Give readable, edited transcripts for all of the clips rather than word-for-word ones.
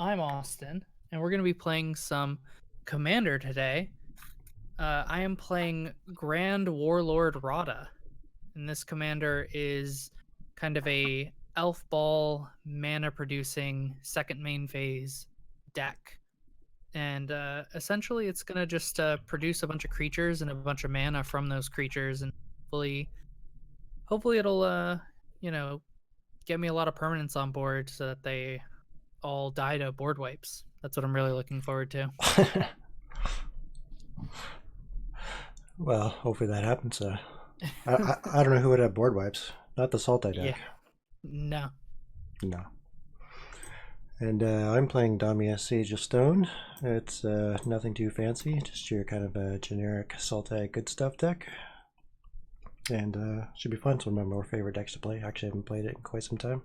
I'm Austin, and we're going to be playing some Commander today. I am playing Grand Warlord Radha, and this Commander is kind of a elf ball mana producing second main phase deck. And essentially, it's going to just produce a bunch of creatures and a bunch of mana from those creatures, and hopefully it'll get me a lot of permanents on board so that they all die to board wipes. That's what I'm really looking forward to. Well, hopefully that happens. I don't know who would have board wipes. Not the Sultai deck. Yeah. No. No. And I'm playing Damia Sage of Stone. It's nothing too fancy, just your kind of a generic Sultai good stuff deck. And should be fun. It's one of my more favorite decks to play. Actually, I haven't played it in quite some time.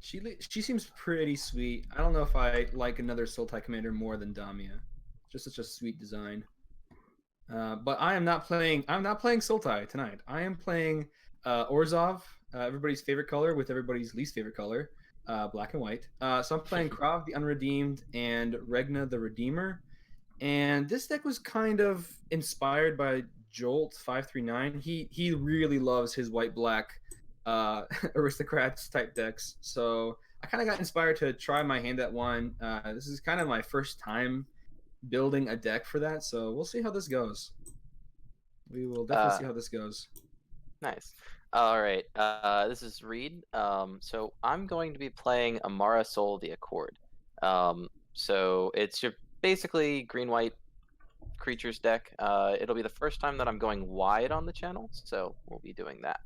She seems pretty sweet. I don't know if I like another Sultai commander more than Damia. Just such a sweet design. But I am not playing. I'm not playing Sultai tonight. I am playing Orzhov, everybody's favorite color with everybody's least favorite color, black and white. So I'm playing Krav the Unredeemed and Regna the Redeemer. And this deck was kind of inspired by Jolt 539. He really loves his white black aristocrats type decks. So I kind of got inspired to try my hand at one. This is kind of my first time building a deck for that, so we'll see how this goes. We will definitely see how this goes. Nice. All right. This is Reid. So I'm going to be playing Emmara Soul the Accord. So it's your basically green-white creatures deck. It'll be the first time that I'm going wide on the channel, so we'll be doing that.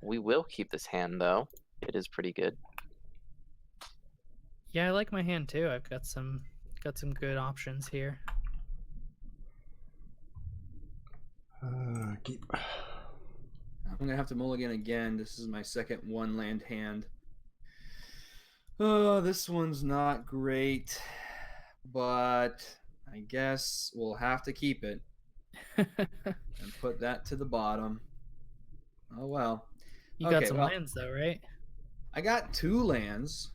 We will keep this hand though. It is pretty good. Yeah, I like my hand too. I've got some good options here. Keep. I'm gonna have to mulligan again. This is my second one land hand. Oh, this one's not great, but I guess we'll have to keep it and put that to the bottom. Oh well. You got some lands though, right? I got 2 lands.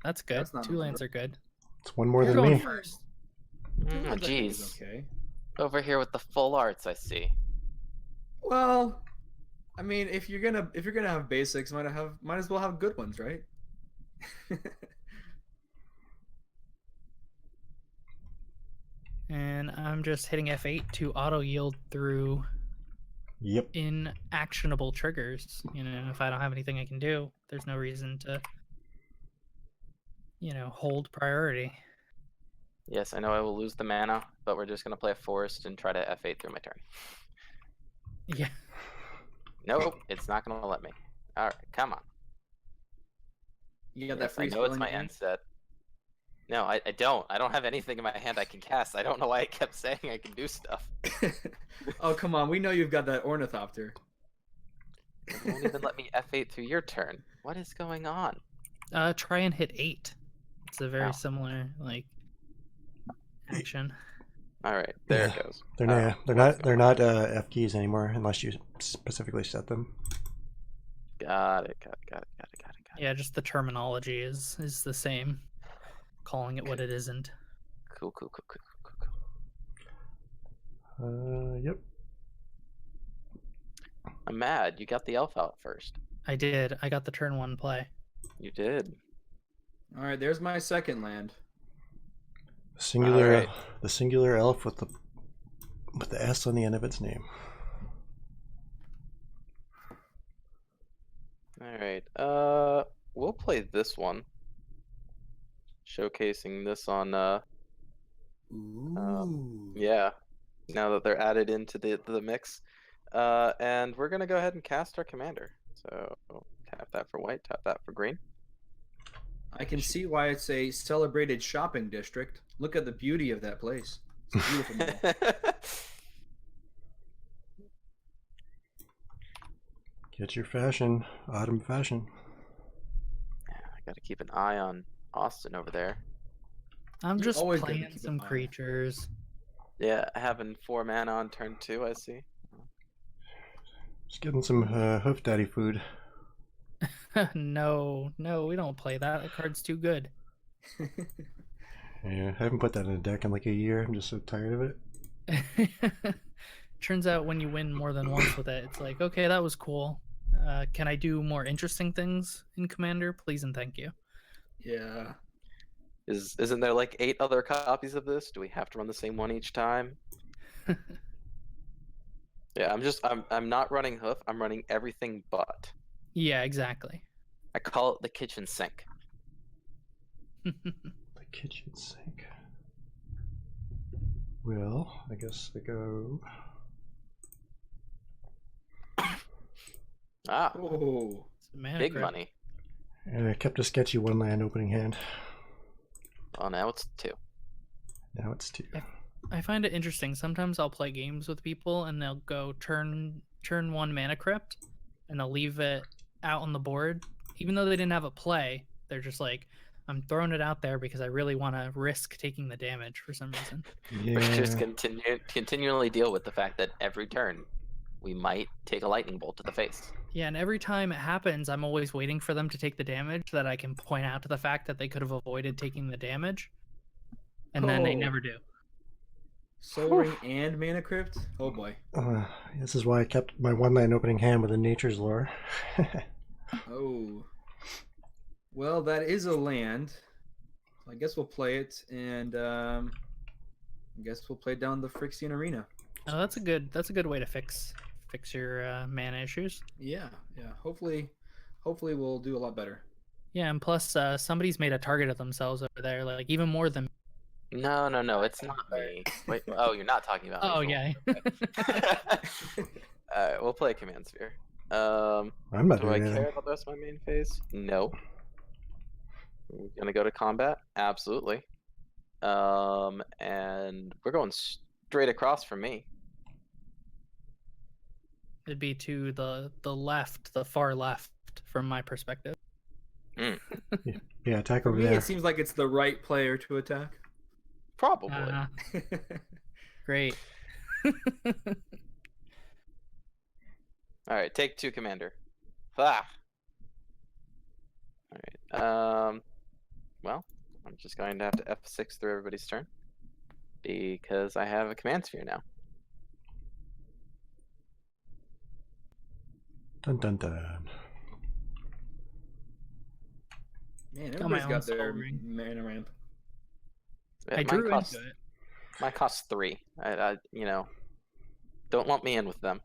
That's good. That's 2 lands are good. It's one more You're than going me. first. Oh, jeez. Okay. Over here with the full arts, I see. Well, I mean, if you're gonna have basics, might as well have good ones, right? And I'm just hitting F8 to auto yield through inactionable triggers. You know, if I don't have anything I can do, there's no reason to, hold priority. Yes, I know I will lose the mana, but we're just going to play a forest and try to F8 through my turn. Yeah. Nope, it's not going to let me. All right, come on. You got that free I know it's my end set. No, I don't. I don't have anything in my hand I can cast. I don't know why I kept saying I can do stuff. Oh, come on. We know you've got that Ornithopter. It won't even let me F8 through your turn. What is going on? Try and hit 8. It's a very similar, action. All right, there it goes. They're not F keys anymore unless you specifically set them. Got it. Yeah, just the terminology is the same. Calling it what it isn't. Cool. Yep. I'm mad. You got the elf out first. I did. I got the turn 1 play. You did. All right, there's my second land. The singular elf with the S on the end of its name. All right. We'll play this one. Showcasing this on yeah, now that they're added into the mix. And we're gonna go ahead and cast our commander. So tap that for white, tap that for green. I can see why it's a celebrated shopping district. Look at the beauty of that place. It's a beautiful mall. Get your fashion, autumn fashion. Yeah, I gotta keep an eye on Austin over there. I'm just playing some creatures. Yeah, having 4 mana on turn 2, I see. Just getting some hoof daddy food. No, we don't play that. That card's too good. Yeah, I haven't put that in a deck in like a year. I'm just so tired of it. Turns out when you win more than once with it, it's like, okay, that was cool. Can I do more interesting things in Commander? Please and thank you. Yeah. Isn't there like 8 other copies of this? Do we have to run the same one each time? Yeah, I'm not running Hoof. I'm running everything but. Yeah, exactly. I call it the kitchen sink. The kitchen sink. Well, I guess I go. Ah, Oh. It's a mana big crypt. money. And I kept a sketchy 1-land opening hand. Oh, now it's 2. Now it's 2. I find it interesting. Sometimes I'll play games with people and they'll go turn 1 mana crypt and they'll leave it out on the board. Even though they didn't have a play, they're just like, I'm throwing it out there because I really want to risk taking the damage for some reason. We Yeah. just continually deal with the fact that every turn we might take a lightning bolt to the face. Yeah, and every time it happens, I'm always waiting for them to take the damage so that I can point out to the fact that they could have avoided taking the damage. And then they Oh. never do. Soul Ring and Mana Crypt? Oh boy. This is why I kept my 1-land opening hand with a Nature's Lore. Oh. Well, that is a land. I guess we'll play it, and I guess we'll play down the Phyrexian Arena. Oh, that's a good way to fix your mana issues. Yeah. Hopefully we'll do a lot better. Yeah, and plus somebody's made a target of themselves over there, like even more than. No, it's not me. Wait, oh, you're not talking about me. Oh fool. yeah. Alright, we'll play Command Sphere. I'm not Do I doing care anything. about the rest of my main phase? No. We're gonna go to combat? Absolutely. And we're going straight across from me. It'd be to the left, the far left, from my perspective. Yeah, attack For over me, there. it seems like it's the right player to attack. Probably. Great. Alright, take 2, Commander. Ah. Alright, well, I'm just going to have to F6 through everybody's turn. Because I have a Command Sphere now. Dun dun dun. Man, Got my everybody's own got Soul their Ring. mana ramp. I Mine drew costs, into it. mine costs 3. I don't lump me in with them.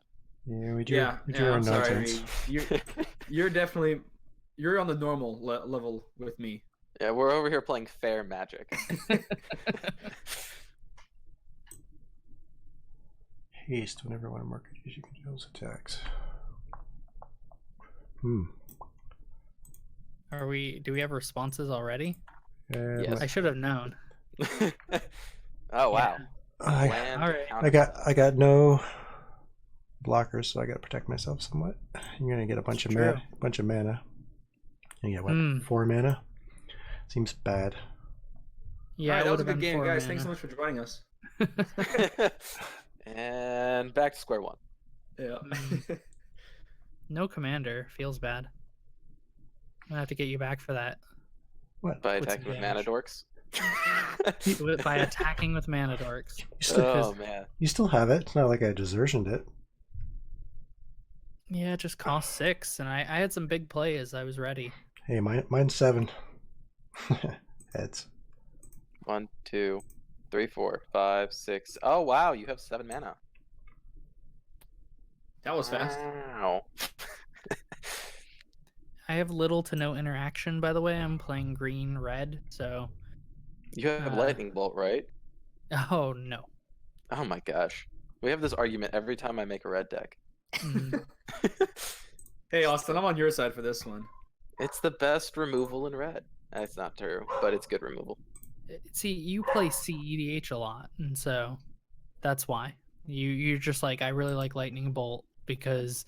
Yeah, we drew, Yeah, we drew our I'm sorry, nonsense. Reid. You're definitely on the normal level with me. Yeah, we're over here playing fair Magic. Haste whenever one marker you can controls attacks. Do we have responses already? Yes. I should have known. Oh wow. I Land Alright. counter I got no blockers, so I got to protect myself somewhat. You're gonna get a bunch It's of true. mana. You get what? 4 mana. Seems bad. Yeah, Alright, it that was a would've good been game, 4 guys. Thanks so mana. much for joining us. And back to square one. Yeah. No commander. Feels bad. I'm gonna have to get you back for that. What? By Put some attacking with mana damage. dorks. By attacking with mana dorks. You still, Oh man. you still have it. It's not like I desertioned it. Yeah, it just cost 6, and I had some big plays. I was ready. Hey, mine's 7. Heads. 1, 2, 3, 4, 5, 6. Oh wow, you have 7 mana. That was fast. Wow. I have little to no interaction, by the way. I'm playing green red, so. You have lightning bolt, right? Oh no. Oh my gosh. We have this argument every time I make a red deck. Hey, Austin, I'm on your side for this one. It's the best removal in red. That's not true, but it's good removal. See, you play CEDH a lot, and so that's why. You're just like, I really like lightning bolt because,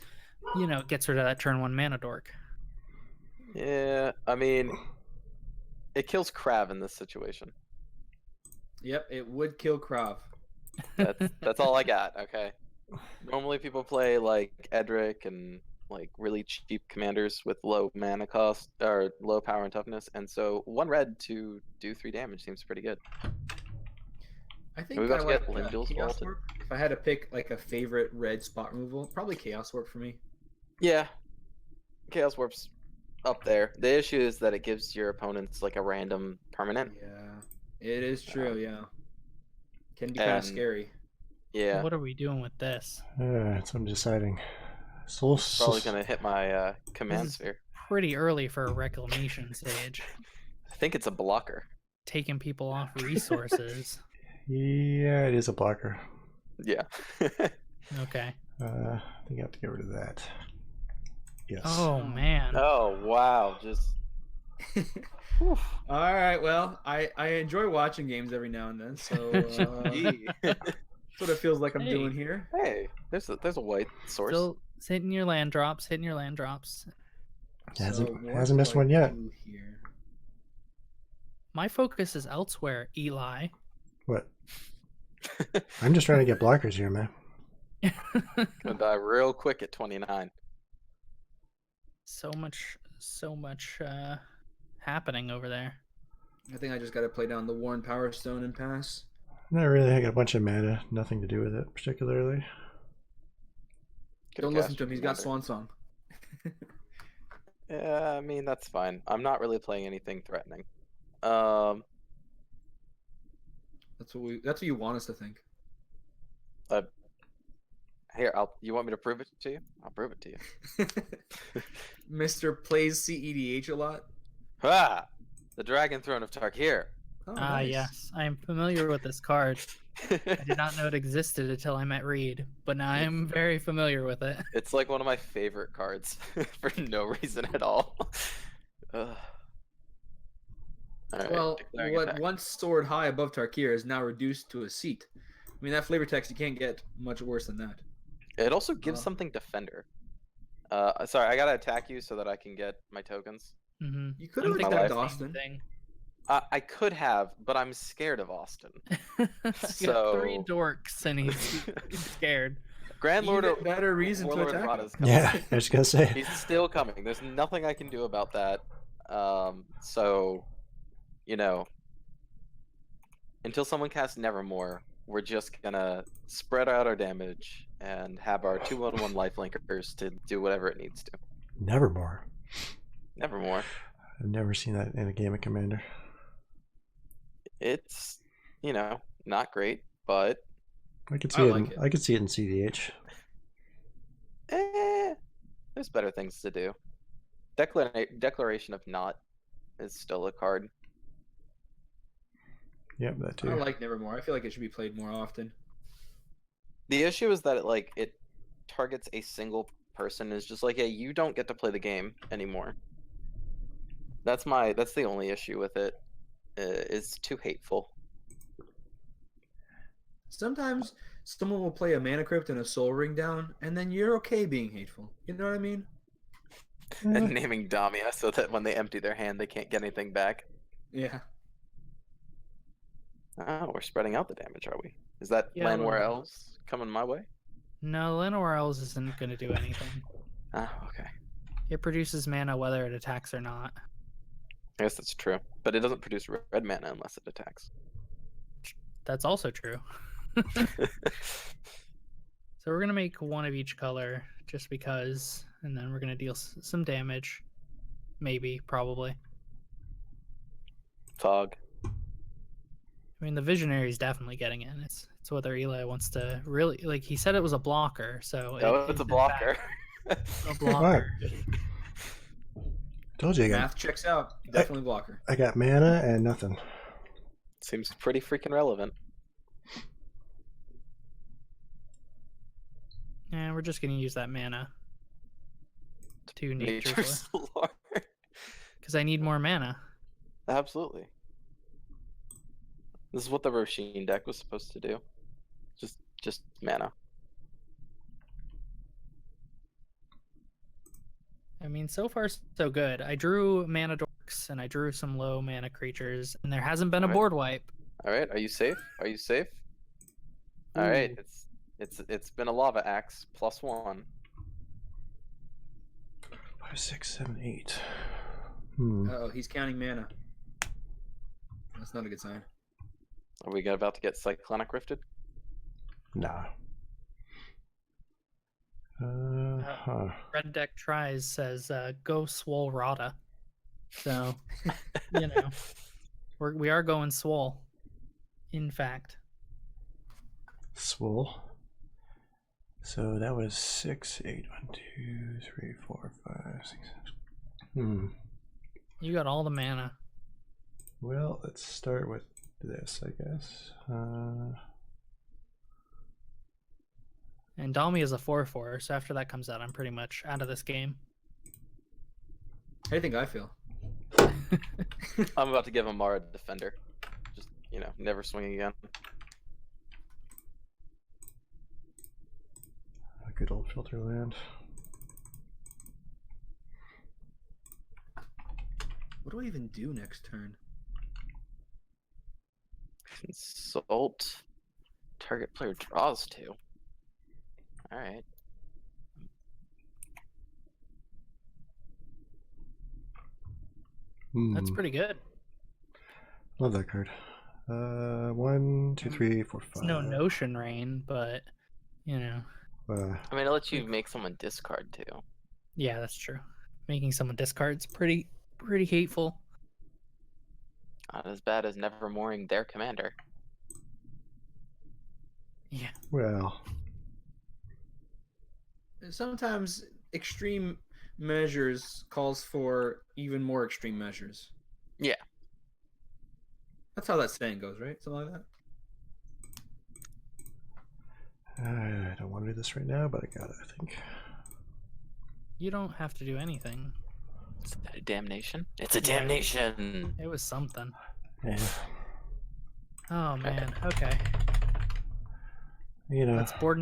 it gets rid of that turn 1 mana dork. Yeah, I mean, it kills Krav in this situation. Yep, it would kill Krav. That's all I got. Okay. Normally people play like Edric and like really cheap commanders with low mana cost or low power and toughness, and so 1 red to do 3 damage seems pretty good. I we think I about to like get Lindell's Chaos vaulted? Warp. If I had to pick like a favorite red spot removal, probably Chaos Warp for me. Yeah, Chaos Warp's up there. The issue is that it gives your opponents like a random permanent. Yeah, it is true. Yeah, can be kind of and- scary. Yeah, What are we doing with this? So I'm deciding. Soul. probably gonna hit my command This is- sphere. Pretty early for a reclamation stage. I think it's a blocker. Taking people off resources. Yeah, it is a blocker. Yeah. Okay. I think I have to get rid of that. Yes. Oh man. Oh wow, just All right. Well, I enjoy watching games every now and then, so Gee. that's what it feels like I'm Hey. doing here. Hey, there's a white source. Still hitting your land drops, hitting your land drops. Hasn't what hasn't do missed I one yet. do here? My focus is elsewhere, Eli. What? I'm just trying to get blockers here, man. Gonna die real quick at 29. so much happening over there. I think I just got to play down the Worn Power Stone and pass. Not really. I got a bunch of mana. Nothing to do with it particularly. Could've Don't listen cast to him. He's got Commander. Swan Song. Yeah, I mean that's fine. I'm not really playing anything threatening. That's what you want us to think. Here, you want me to prove it to you? I'll prove it to you. Mr. plays CEDH a lot. Ah, the Dragon Throne of Tarkir. Oh, Ah, nice. yes. I am familiar with this card. I did not know it existed until I met Reid, but now I am very familiar with it. It's like one of my favorite cards for no reason at all. Ugh. All right, Well, declaring what attack. once soared high above Tarkir is now reduced to a seat. I mean, that flavor text, you can't get much worse than that. It also gives Oh. something Defender. Sorry, I gotta attack you so that I can get my tokens. Mm-hmm. You could I'm have thinking my attacked the life. same Austin. thing. I could have, but I'm scared of Austin. I got 3 So- dorks and he's scared. Grand Lord Even of better reason to Warlord attack him. Radha's coming. Yeah, I was gonna say. He's still coming. There's nothing I can do about that. So, you know, until someone casts Nevermore, we're just gonna spread out our damage and have our 2/1/1 lifelinkers to do whatever it needs to. Nevermore. Nevermore. I've never seen that in a game of Commander. It's, you know, not great, but I could I see it. like it. I could see it in CDH. there's better things to do. Declaration of Not is still a card. Yep, that too. I like Nevermore. I feel like it should be played more often. The issue is that it targets a single person. Is just like, yeah, you don't get to play the game anymore. That's the only issue with it. It's too hateful. Sometimes someone will play a Mana Crypt and a Soul Ring down, and then you're okay being hateful. You know what I mean? And naming Damia so that when they empty their hand, they can't get anything back. Yeah. Oh, we're spreading out the damage, are we? Is that Yeah, plan where well- else coming my way? No, Lenore Elves isn't going to do anything. Ah, okay. It produces mana whether it attacks or not. I guess that's true. But it doesn't produce red mana unless it attacks. That's also true. So we're going to make one of each color just because, and then we're going to deal some damage. Maybe, probably. Fog. I mean, the Visionary's definitely getting in. It's whether Eli wants to really, like, he said it was a blocker, so Oh, it it's a is in blocker. fact a blocker. Told you I got. Math checks out. Definitely blocker. I got mana and nothing. Seems pretty freaking relevant. And we're just going to use that mana to Nature's Nature's Lord. because I need more mana. Absolutely. This is what the Roshin deck was supposed to do. Just mana. I mean, so far so good. I drew mana dorks and I drew some low mana creatures, and there hasn't been a Alright. board wipe. All right, are you safe? Are you safe? All right, Ooh. it's been a lava axe +1. 5, 6, 7, 8. Uh-oh, he's counting mana. That's not a good sign. Are we about to get Cyclonic Rifted? Nah. Red Deck Tries says, go swole Radha. So, you know, we are going swole. In fact. Swole. So that was 6, 8, 1, 2, 3, 4, 5, 6, 7. You got all the mana. Well, let's start with this, I guess. And Damia is a 4/4, so after that comes out, I'm pretty much out of this game. How do you think I feel? I'm about to give Emmara Defender. Just, you know, never swing again. A good old filter land. What do I even do next turn? Consult. Target player draws 2. Alright. That's pretty good. Love that card. 1, 2, 3, 4, 5. It's no Notion Rain, but, you know. I mean, it lets you make someone discard 2. Yeah, that's true. Making someone discard's pretty hateful. Not as bad as nevermoring their commander. Yeah. Well, Sometimes extreme measures calls for even more extreme measures. Yeah. That's how that saying goes, right? Something like that. I don't want to do this right now, but I got it, I think. You don't have to do anything. Is that a damnation? It's a Yeah. damnation! It was something. Yeah. Oh man. Okay. You know, That's board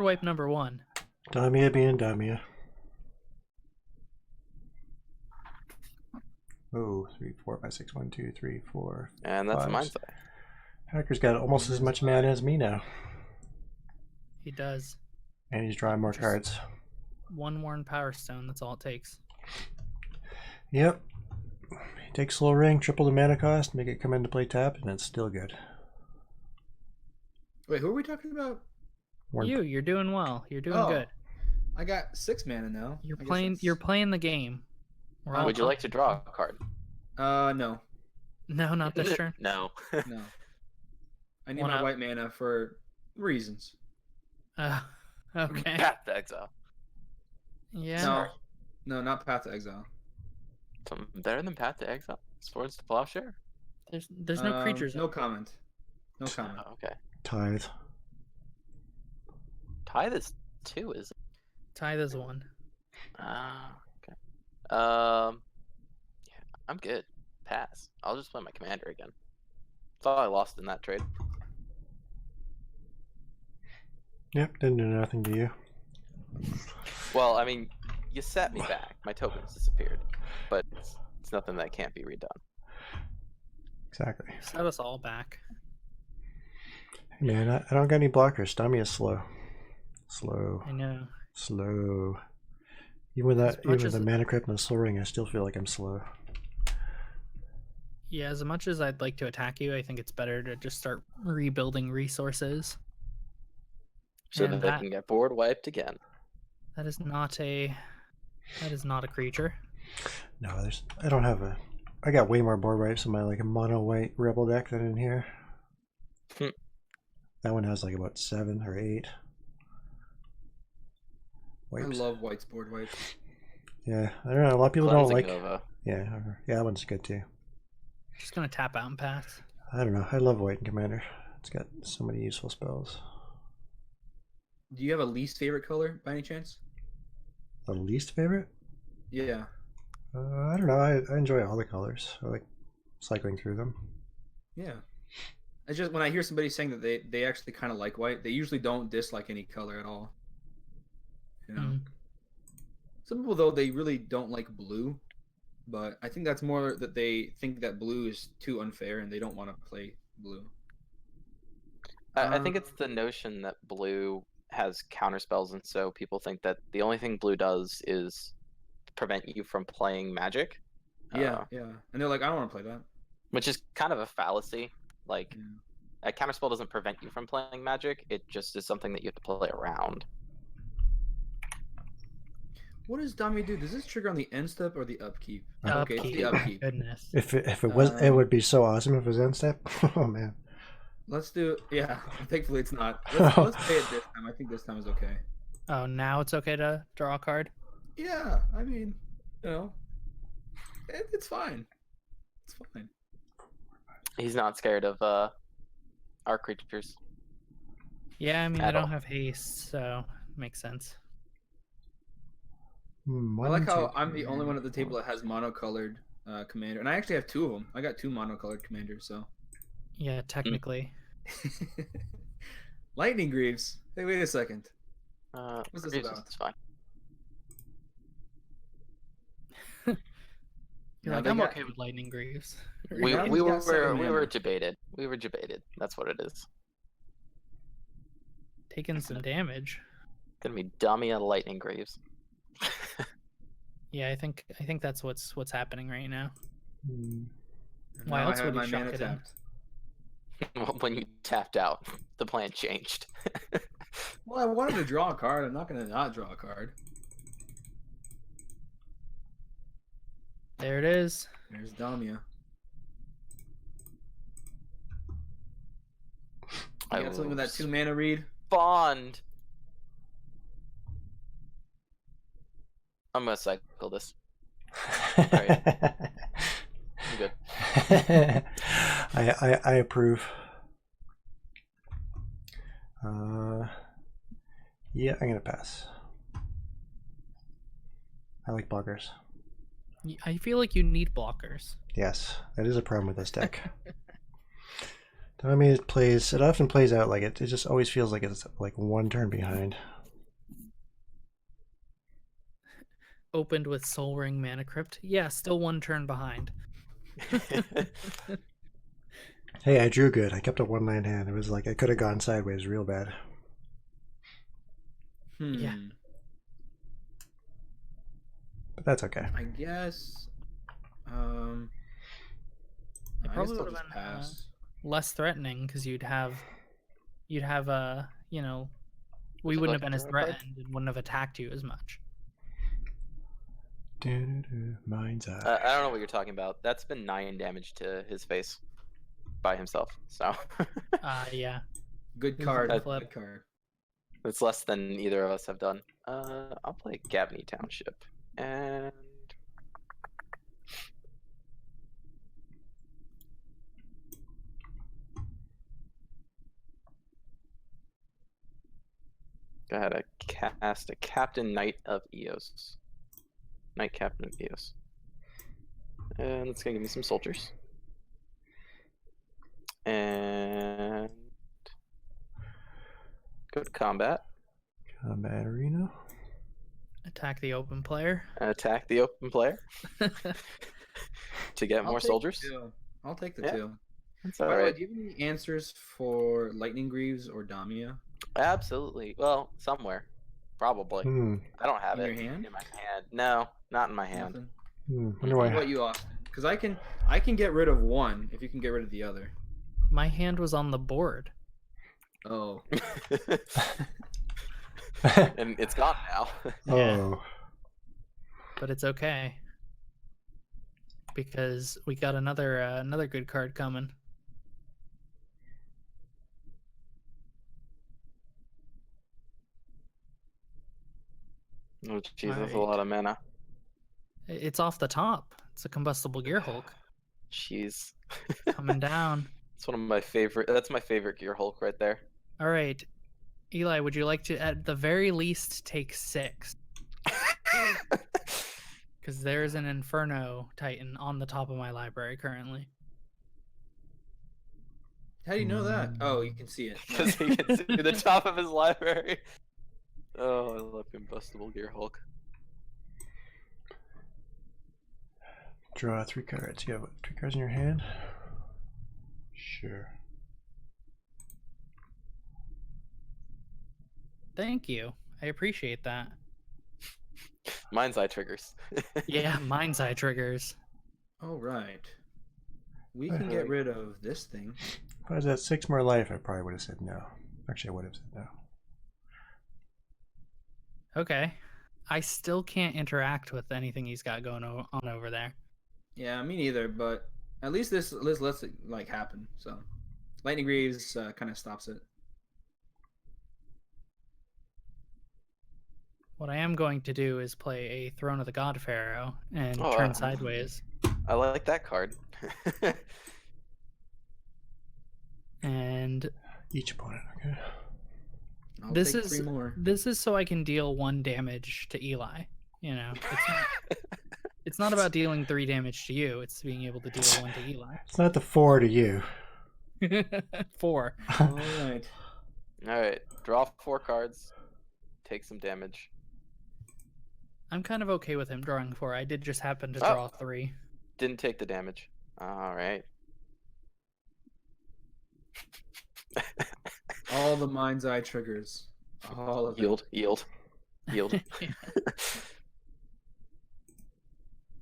wipe number 1. Damia being Damia. Oh, 3, 4, 5, 6, 1, 2, 3, 4. And that's 5. a mindset. Hacker's got almost as much mana as me now. He does. And he's drawing more Just- cards. 1 Worn Power Stone, that's all it takes. Yep. Take Slow Ring, triple the mana cost, make it come into play tapped, and it's still good. Wait, who are we talking about? Warren- You're doing well. You're doing Oh, good. I got 6 mana now. You're I guess playing that's- you're playing the game. We're all Would you like to draw a card? No. No, not this turn. No. No. I need One my out. white mana for reasons. Okay. Path to Exile. Yeah. No, not Path to Exile. Something better than Path to Exile? Swords to Plowshare? There's no creatures. No comment. No comment. Oh, okay. Tithe. Tithe is 2, is it? Tithe is 1. Okay. Yeah, I'm good. Pass. I'll just play my commander again. Thought I lost in that trade. Yep, didn't do nothing to you. Well, I mean, you set me back. My tokens disappeared. But it's nothing that can't be redone. Exactly. Set us all back. Hey man, I don't got any blockers. Damia's slow. Slow. I know. Slow. Even with that, As even much with as- the mana crypt and the slow ring, I still feel like I'm slow. Yeah, as much as I'd like to attack you, I think it's better to just start rebuilding resources. So And that they can get board wiped again. that is not a creature. No, I don't have a. I got way more board wipes in my like a mono white rebel deck than in here. Hmm. That one has like about 7 or 8 wipes. I love White's board wipes. Yeah, I don't know. A lot of people don't Cleansing like. Nova. Yeah, that one's good too. Just gonna tap out and pass. I don't know. I love White and Commander. It's got so many useful spells. Do you have a least favorite color by any chance? The least favorite? Yeah. I don't know. I enjoy all the colors. I like cycling through them. Yeah. It's just when I hear somebody saying that they actually kind of like white, they usually don't dislike any color at all. You know. Mm. Some people though they really don't like blue, but I think that's more that they think that blue is too unfair and they don't want to play blue. I think it's the notion that blue has counter spells, and so people think that the only thing blue does is prevent you from playing Magic. Yeah, yeah. And they're like, I don't want to play that. Which is kind of a fallacy. Like, Yeah. a counterspell doesn't prevent you from playing Magic. It just is something that you have to play around. What does Damia do? Does this trigger on the end step or the upkeep? Upkeep. Okay, it's the upkeep. Goodness. If it was, it would be so awesome if it was end step. Oh man. Let's do. Yeah, thankfully it's not. Let's pay it this time. I think this time is okay. Oh, now it's okay to draw a card? Yeah, I mean, you know, it's fine. It's fine. He's not scared of our creatures. Yeah, I mean, At I don't all. have haste, so makes sense. I like how I'm the only one at the table that has monocolored commander, and I actually have 2 of them. I got 2 monocolored commanders, so. Yeah, technically. Lightning Greaves. Hey, wait a second. What's this Greaves about? is fine. You're Now like, they I'm got- okay with Lightning Greaves. We Now we we got 7 were mana. debated. We were debated. That's what it is. Taking some damage. Gonna be Damia Lightning Greaves. Yeah, I think that's what's happening right now. And Why now else I have would he my shock mana it in? tapped. When you tapped out, the plan changed. Well, I wanted to draw a card. I'm not going to not draw a card. There it is. There's Damia. You got something with that 2 mana, Reid? Bond. I'm gonna cycle this. Alright. I'm good. I approve. Yeah, I'm gonna pass. I like blockers. I feel like you need blockers. Yes, that is a problem with this deck. I mean, it often plays out like it just always feels like it's like 1 turn behind. Opened with Soul Ring Mana Crypt. Yeah, still 1 turn behind. Hey, I drew good. I kept a 1/9 hand. It was like I could have gone sideways real bad. Yeah. But that's okay. I guess. It I guess probably I'll would have just been pass. less threatening because you'd have you know, we Would you wouldn't like have been to as draw a card? threatened and wouldn't have attacked you as much. Mind's eye. I don't know what you're talking about. That's been 9 damage to his face by himself. So Yeah. Good Who's card. the Good flip? card. it's less than either of us have done. I'll play Gabney Township and go ahead. I cast a Captain Knight of Eos. Knight Captain of Eos. And it's gonna give me some soldiers. And go to combat. Combat arena. Attack the open player. Attack the open player to get I'll more take the soldiers. 2. I'll take the Yeah. 2. That's By the way, alright. do you have any answers for Lightning Greaves or Damia Absolutely. Well, somewhere. Probably. I don't have in it your hand? in my hand. No, not in my hand. Nothing. Wonder What why. about you, Austin? Because I can get rid of one if you can get rid of the other. My hand was on the board. Oh. And it's gone now. Oh, But it's okay. Because we got another good card coming. Oh, jeez, that's a Alright. lot of mana. It's off the top. It's a combustible Gear Hulk Jeez. coming down. It's one of my favorite. That's my favorite Gear Hulk right there. All right, Eli, would you like to at the very least take 6? Because there's an Inferno Titan on the top of my library currently. How do you know that? Oh, you can see it. Because he can see the top of his library. Oh, I love combustible Gear Hulk. draw 3 cards. You have 3 cards in your hand? Sure. Thank you. I appreciate that. Mind's eye triggers. Yeah, mind's eye triggers. All right. We can get rid of this thing. If I was at 6 more life, I probably would have said no. Actually, I would have said no. Okay. I still can't interact with anything he's got going on over there. Yeah, me neither. But at least this lets it like happen. So, Lightning Greaves kind of stops it. What I am going to do is play a Throne of the God Pharaoh and Oh, turn sideways. I like that card. And Each opponent, okay. I'll this take is 3 more. this is so I can deal 1 damage to Eli. You know, it's not about dealing 3 damage to you. It's being able to deal 1 to Eli. It's not the 4 to you. 4. All right. All right, draw 4 cards, take some damage. I'm kind of okay with him drawing 4. I did just happen to Oh. draw 3. Didn't take the damage. All right. All the mind's eye triggers. All of Yield. Yield.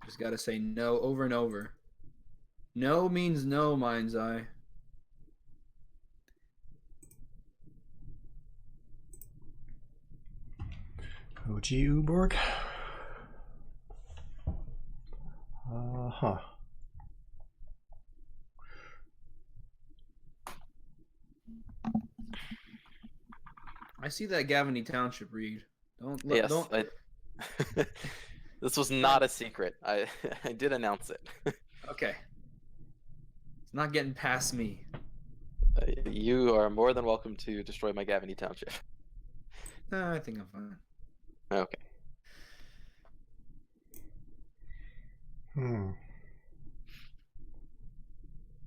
Just gotta say no over and over. No means no, mind's eye. OG Uborg. Huh. I see that Gavany Township, Reid. Yes. Don't. This was not a secret. I did announce it. Okay. It's not getting past me. You are more than welcome to destroy my Gavany Township. Nah, I think I'm fine. Okay.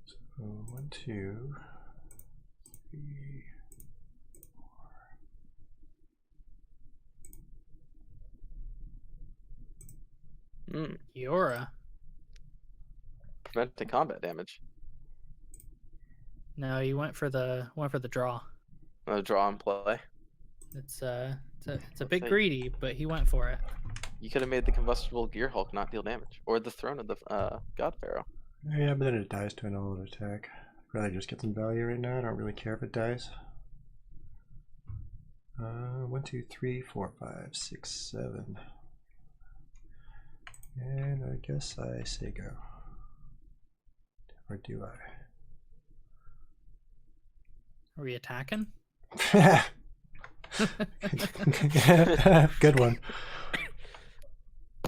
So 1, 2, 3. Yora. Preventing combat damage. No, you went for the draw. Draw and play. It's a bit say- greedy, but he went for it. You could have made the combustible Gear Hulk not deal damage, or the Throne of the God Pharaoh. Yeah, but then it dies to an all-out attack. I'd rather just get some value right now. I don't really care if it dies. 1, 2, 3, 4, 5, 6, 7. And I guess I say go. Or do Are we attacking? I? Good one.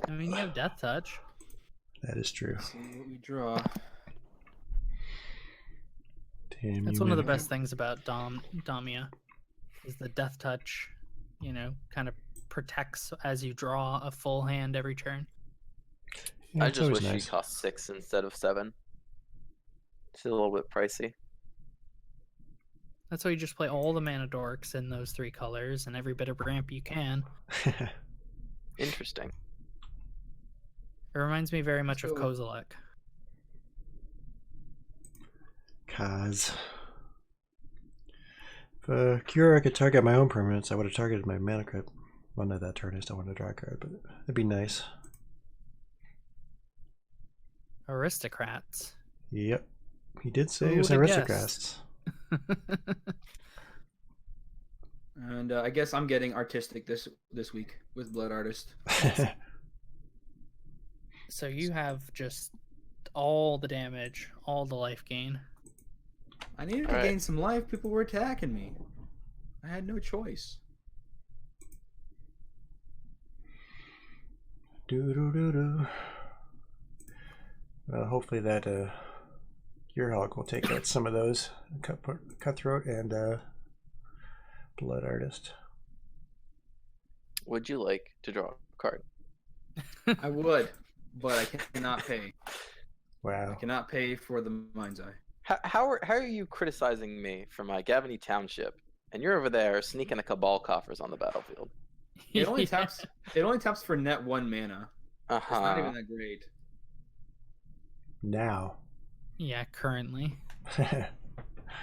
I mean, you have Death Touch. That is true. Let's see what we draw. Damn, That's you one of the win. best things about Damia, is the Death Touch. You know, kind of protects as you draw a full hand every turn. Yeah, I it's just always wish nice. she cost 6 instead of 7. It's a little bit pricey. That's why you just play all the mana dorks in those 3 colors and every bit of ramp you can. Interesting. It reminds me very much of So- Kozilek. Kaz. If Cura could target my own permanents, I would have targeted my mana crypt. Well, not that turn, I still want to draw a card, but that'd be nice. Aristocrats. Yep. He did say Who it was would've aristocrats. And I guess I'm getting artistic this week with Blood Artist. So you have just all the damage, all the life gain. I needed to Alright. gain some life. People were attacking me. I had no choice. Do-do-do-do. Well, hopefully that Gearhawk will take out some of those Cutthroat and Blood Artist. Would you like to draw a card? I would, but I cannot pay. I Wow. cannot pay for the Mind's Eye. How are you criticizing me for my Gavany Township, and you're over there sneaking the Cabal coffers on the battlefield? It only taps. It only taps for net 1 mana. Uh It's not even huh. that great. Now. Yeah, currently.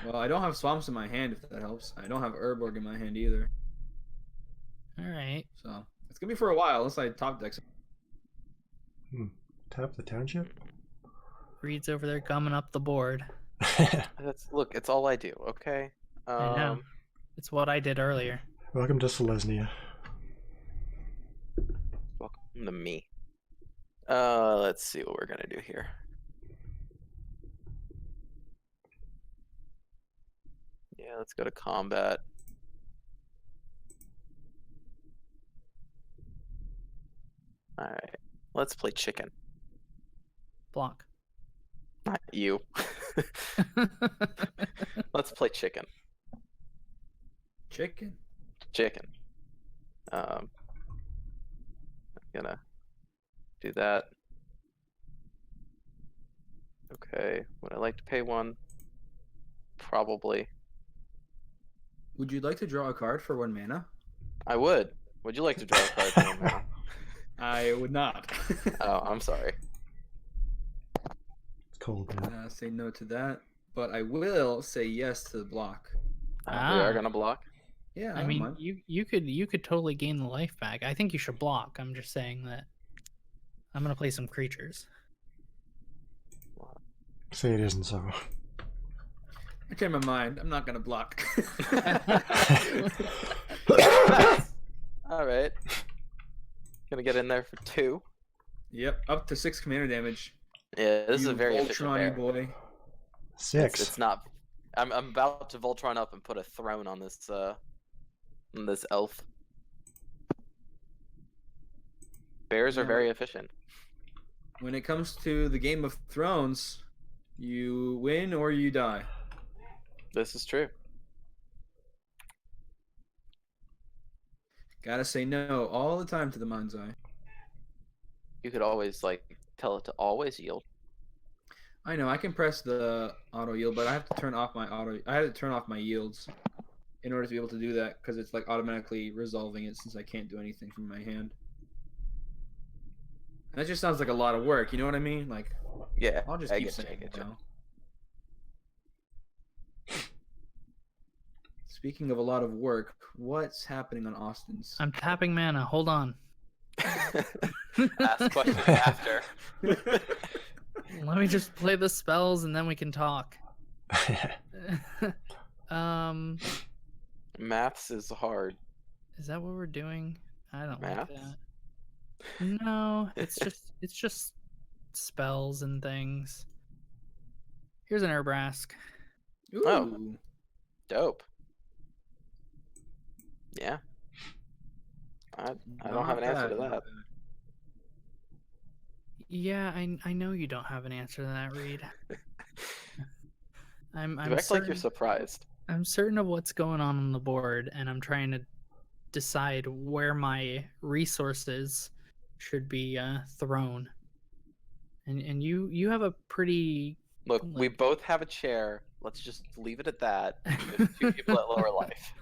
Well, I don't have swamps in my hand, if that helps. I don't have Urborg in my hand either. All right. So It's gonna be for a while unless I top deck. Tap the township? Reid's over there gumming up the board. Look, it's all I do. Okay. I know. It's what I did earlier. Welcome to Selesnya. Welcome to me. Let's see what we're gonna do here. Yeah, let's go to combat. All right, let's play chicken. Block. Not you. Let's play chicken. Chicken. Chicken. I'm gonna do that. Okay, would I like to pay one? Probably. Would you like to draw a card for 1 mana? I would. Would you like to draw a card for 1 mana? I would not. Oh, I'm sorry. It's cold now. Say no to that, but I will say yes to the block. We Ah. are gonna block. Yeah, I don't mean, mind. you could totally gain the life back. I think you should block. I'm just saying that I'm gonna play some creatures. Say it isn't so. I changed my mind. I'm not gonna block. All right. Gonna get in there for 2. Yep, up to 6 commander damage. Yeah, this is You a very efficient Voltron-y bear. boy. 6. It's not. I'm about to Voltron up and put a throne on this elf. Bears are Yeah. very efficient. When it comes to the Game of Thrones, you win or you die. This is true. Gotta say no all the time to the mind's eye. You could always tell it to always yield. I know I can press the auto yield, but I have to turn off my I have to turn off my yields in order to be able to do that because it's like automatically resolving it since I can't do anything from my hand. And that just sounds like a lot of work. You know what I mean? Like, Yeah. I'll just I keep get you, I saying get you. no. Speaking of a lot of work, what's happening on Austin's? I'm tapping mana. Hold on. Ask questions after. Let me just play the spells and then we can talk. Maths is hard. Is that what we're doing? I don't like Maths? that. No, it's just spells and things. Here's an Herbrask. Ooh. Oh. Dope. Yeah. I don't have an answer to that. Yeah, I know you don't have an answer to that, Reid. I'm You act like certain, you're surprised. I'm certain of what's going on the board, and I'm trying to decide where my resources should be thrown. And you have a pretty Look, we both have a chair. Let's just leave it at that. There's 2 people at lower life.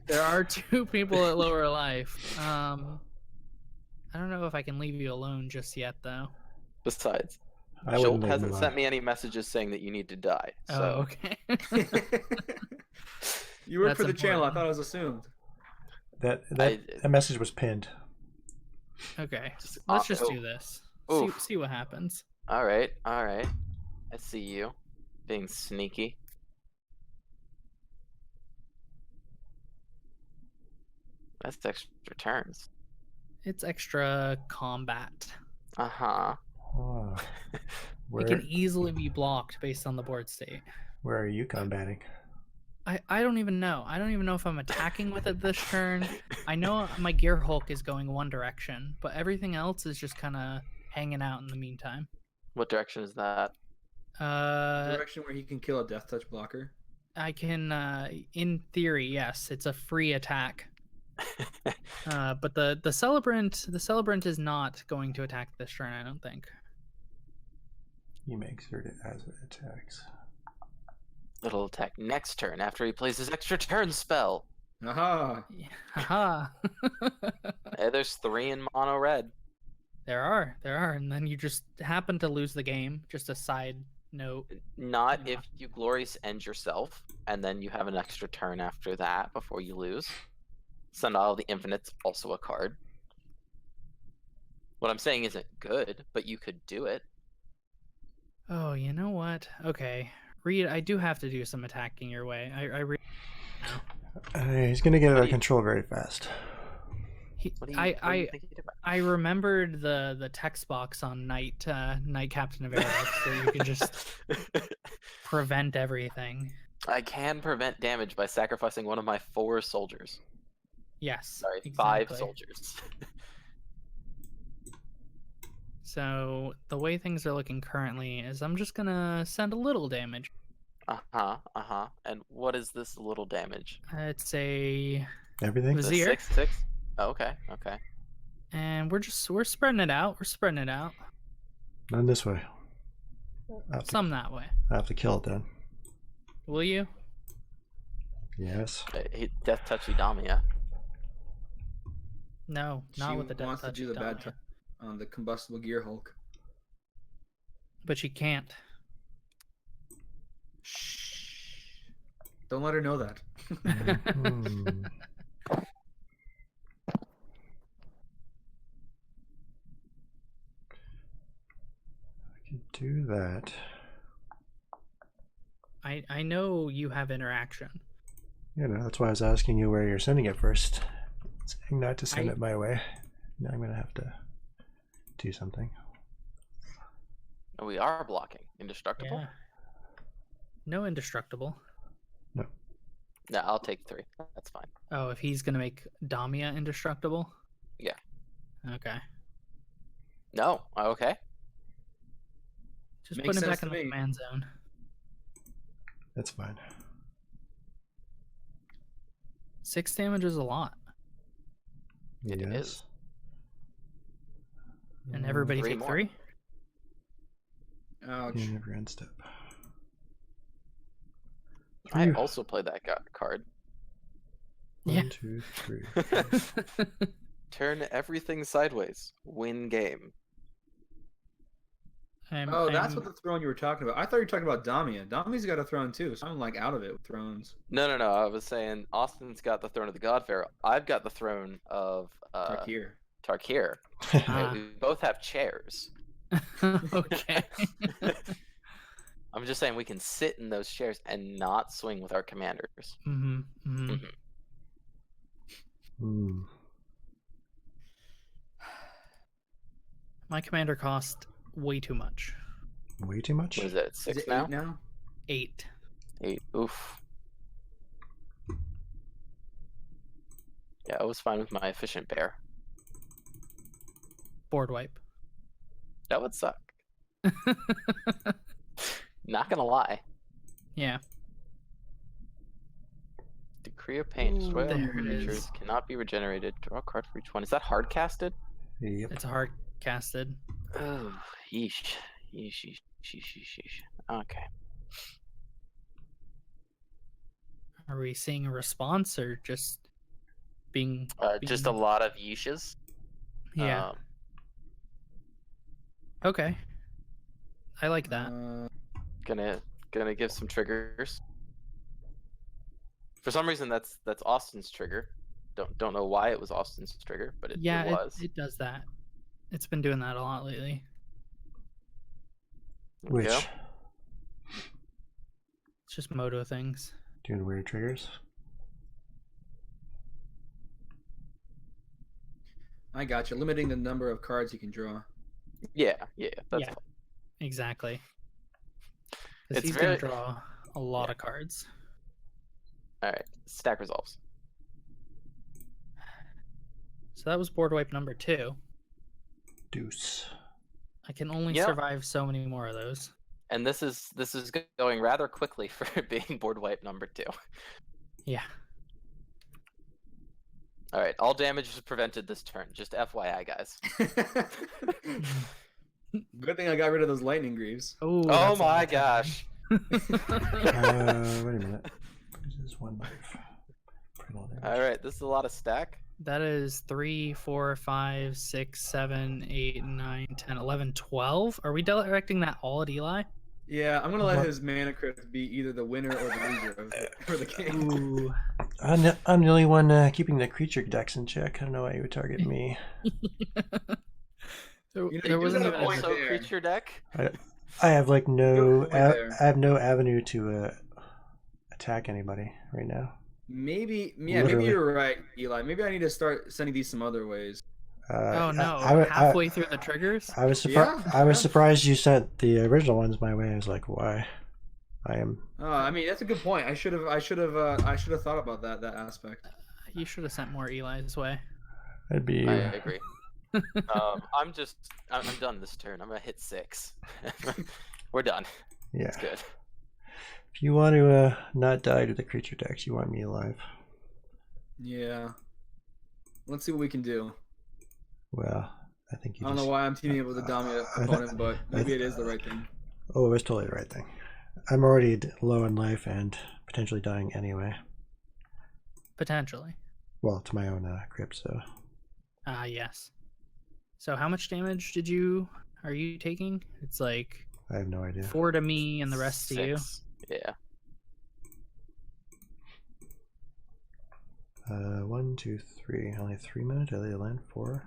There are 2 people at lower life. I don't know if I can leave you alone just yet, though. Besides, I wouldn't Jolt leave him hasn't alone. sent me any messages saying that you need to die. Oh, So okay. You work That's for the channel. I important. thought it was assumed. That I- message was pinned. Okay, Just let's just oh, do this. Oof. See what happens. all right. I see you being sneaky. That's extra turns. It's extra combat. Uh-huh. Oh. It Where, can easily be blocked based on the board state. where are you combating? I don't even know. I don't even know if I'm attacking with it this turn. I know my Gear Hulk is going one direction, but everything else is just kind of hanging out in the meantime. What direction is that? Direction where he can kill a death touch blocker. I can, in theory, yes, it's a free attack. But the celebrant is not going to attack this turn, I don't think. He makes it as it attacks. It'll attack next turn after he plays his extra turn spell. Aha! Haha. Hey, there's 3 in mono red. There are, and then you just happen to lose the game. Just a side note. Not Yeah. if you glorious end yourself, and then you have an extra turn after that before you lose. Sundial of the Infinite's also a card. What I'm saying isn't good, but you could do it. Oh, you know what? Okay, Reid, I do have to do some attacking your way. I really now. He's gonna get out What of do you- control very fast. What do you think you did? I remembered the text box on Knight Captain of Arrows, so you can just prevent everything. I can prevent damage by sacrificing one of my 4 soldiers. Yes, Sorry, exactly. 5 soldiers. So the way things are looking currently is I'm just gonna send a little damage. And what is this little damage? It's a Everything? The Vizier, 6/6? Oh, okay. and we're spreading it out. We're spreading it out. Not this way. Some that way. I have to kill it then. Will you? Yes. Death touchy Damia. No, not She with the death wants to touch. do the bad touch on the combustible gear Hulk. But she can't. Shh. Don't let her know that. Hmm. I can do that. I know you have interaction. You know, that's why I was asking you where you're sending it first. Saying not to send it my way. Now I'm gonna have to do something. We are blocking. Indestructible? Yeah. No indestructible. No. No, I'll take 3. That's fine. Oh, if he's gonna make Damia indestructible? Yeah. Okay. No. Okay. Just Makes put him sense back in to the me. command zone. That's fine. 6 damage is a lot. It Yes. is. And everybody 3 take more. 3? Ouch. Yeah, never end step. I Phew. also played that card. Yeah. 1, 2, 3. Turn everything sideways. Win game. Oh, that's what the throne you were talking about. I thought you were talking about Damia. Damia's got a throne too, so I'm like out of it with thrones. No. I was saying Austin's got the throne of the God Pharaoh. I've got the throne of Tarkir. Tarkir. Ah. We both have chairs. Okay. I'm just saying we can sit in those chairs and not swing with our commanders. Mm-hmm. Hmm. My commander cost way too much. Way too much? What is that? Is 6 it now? 8 now? 8. 8. Oof. Yeah, I was fine with my efficient bear. Board wipe. That would suck. Not gonna lie. Yeah. Decree of Pain. Destroy all There it creatures. is. Cannot be regenerated. Draw a card for each one. Is that hard casted? Yep. It's a hard casted. Oh, yeesh. Yeesh. Okay. Are we seeing a response or just being Just a lot of yeeshes. Yeah. Okay. I like that. Gonna give some triggers. For some reason, that's Austin's trigger. Don't know why it was Austin's trigger, but it was. It does that. It's been doing that a lot lately. There we Which? go. It's just moto things. Doing weird triggers. I got you. Limiting the number of cards you can draw. Yeah, that's Yeah. fine. Exactly. Because It's he's very- gonna draw a lot of cards. All right, stack resolves. So that was board wipe number 2. Deuce. I can only Yeah. survive so many more of those. And this is going rather quickly for being board wipe number 2. Yeah. All right, all damage is prevented this turn. Just FYI, guys. Good thing I got rid of those lightning greaves. Oh, Oh my gosh. Wait a minute. This is 1 life. All All right, this is a lot of stack. That is 3, 4, 5, 6, 7, 8, 9, 10, 11, 12. Are we directing that all at Eli? Yeah, I'm gonna let What? his mana crit be either the winner or the loser for the game. Ooh. I'm the only one keeping the creature decks in check. I don't know why you would target me. There, You know, there you wasn't got a even point a, Also, there. creature deck. I have like no, Good point there. I have no avenue to attack anybody right now. Maybe, yeah, maybe Literally. you're right, Eli. Maybe I need to start sending these some other ways. oh no, I, halfway through the triggers? I was surprised. Yeah, I was yeah. surprised you sent the original ones my way. I was like, why? I am. I mean, that's a good point. I should have thought about that aspect. You should have sent more Eli's way. I'd be. I agree. I'm done this turn. I'm gonna hit 6. We're done. Yeah. It's good. If you want to not die to the creature decks, you want me alive. Yeah. Let's see what we can do. Well, I think you I don't know why I'm teaming up with a Damia opponent, but maybe it is the right thing. Oh, it was totally the right thing. I'm already low in life and potentially dying anyway. Potentially. Well, to my own crypt, so. Yes. So how much damage are you taking? It's like I have no idea. 4 to me and the rest to you. 6. Yeah. 1, 2, 3. Only 3 minutes. I lay a land 4.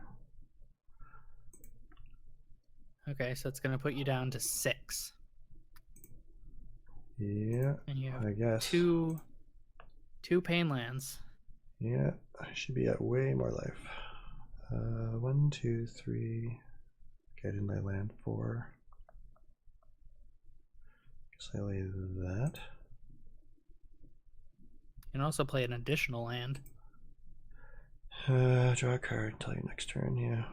Okay, so it's gonna put you down to 6. Yeah, And you have I guess. two pain lands. Yeah, I should be at way more life. 1, 2, 3. Okay, I didn't lay land 4. Guess I lay that. You can also play an additional land. Draw a card. Tell you next turn. Yeah.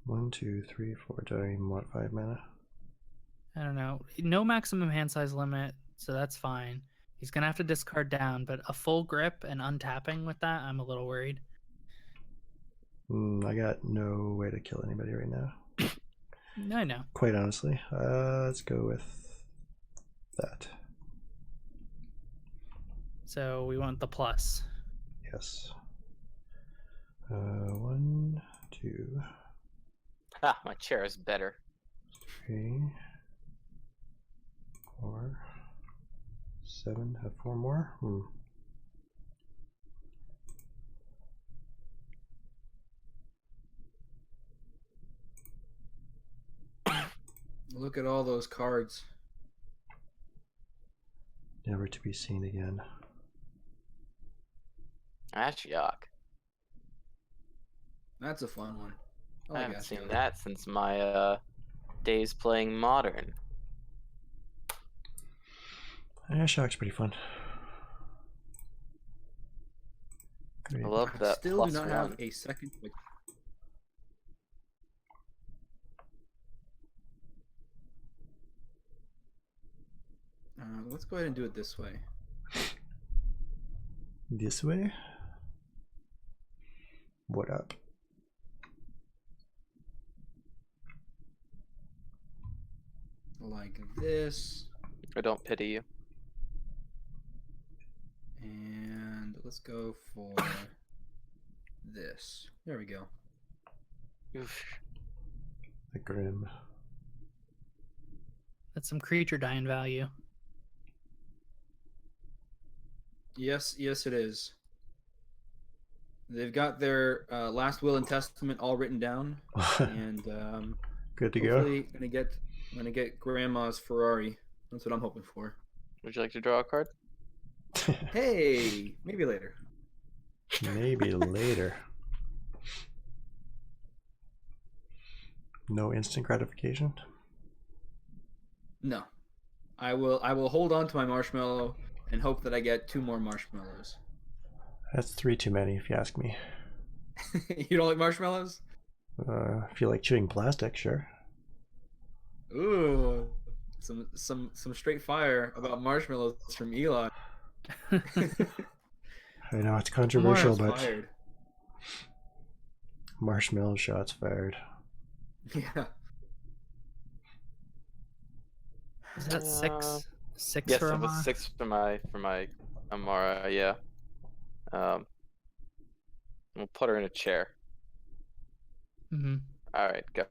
1, 2, 3, 4. Do I even want 5 mana? I don't know. No maximum hand size limit, so that's fine. He's gonna have to discard down, but a full grip and untapping with that, I'm a little worried. I got no way to kill anybody right now. I know. Quite honestly. Let's go with that. So we want the plus. Yes. 1, 2, Ah, my chair is better. 3, 4, 7. Have 4 more. Look at all those cards. Never to be seen again. That's yuck. That's a fun one. I haven't seen that since my days playing Modern. Yeah, Shock's pretty fun. Great. I love I that still plus do not 1. have a second. Let's go ahead and do it this way. This way? What up? Like this. I don't pity you. And let's go for this. There we go. Oof. The Grim. That's some creature dying value. Yes, it is. They've got their last will and testament all written down, and Good to go. hopefully gonna get Grandma's Ferrari. That's what I'm hoping for. Would you like to draw a card? Hey, maybe later. Maybe later. No instant gratification. No, I will hold on to my marshmallow and hope that I get 2 more marshmallows. That's 3 too many, if you ask me. You don't like marshmallows? If you like chewing plastic, sure. Ooh, some straight fire about marshmallows from Eli. I know it's controversial, Shots but fired. marshmallow shots fired. Yeah. Is that 6? 6 Yes, for it was Emmara? 6 for my Emmara. Yeah. We'll put her in a chair. Mm-hmm. All right, go.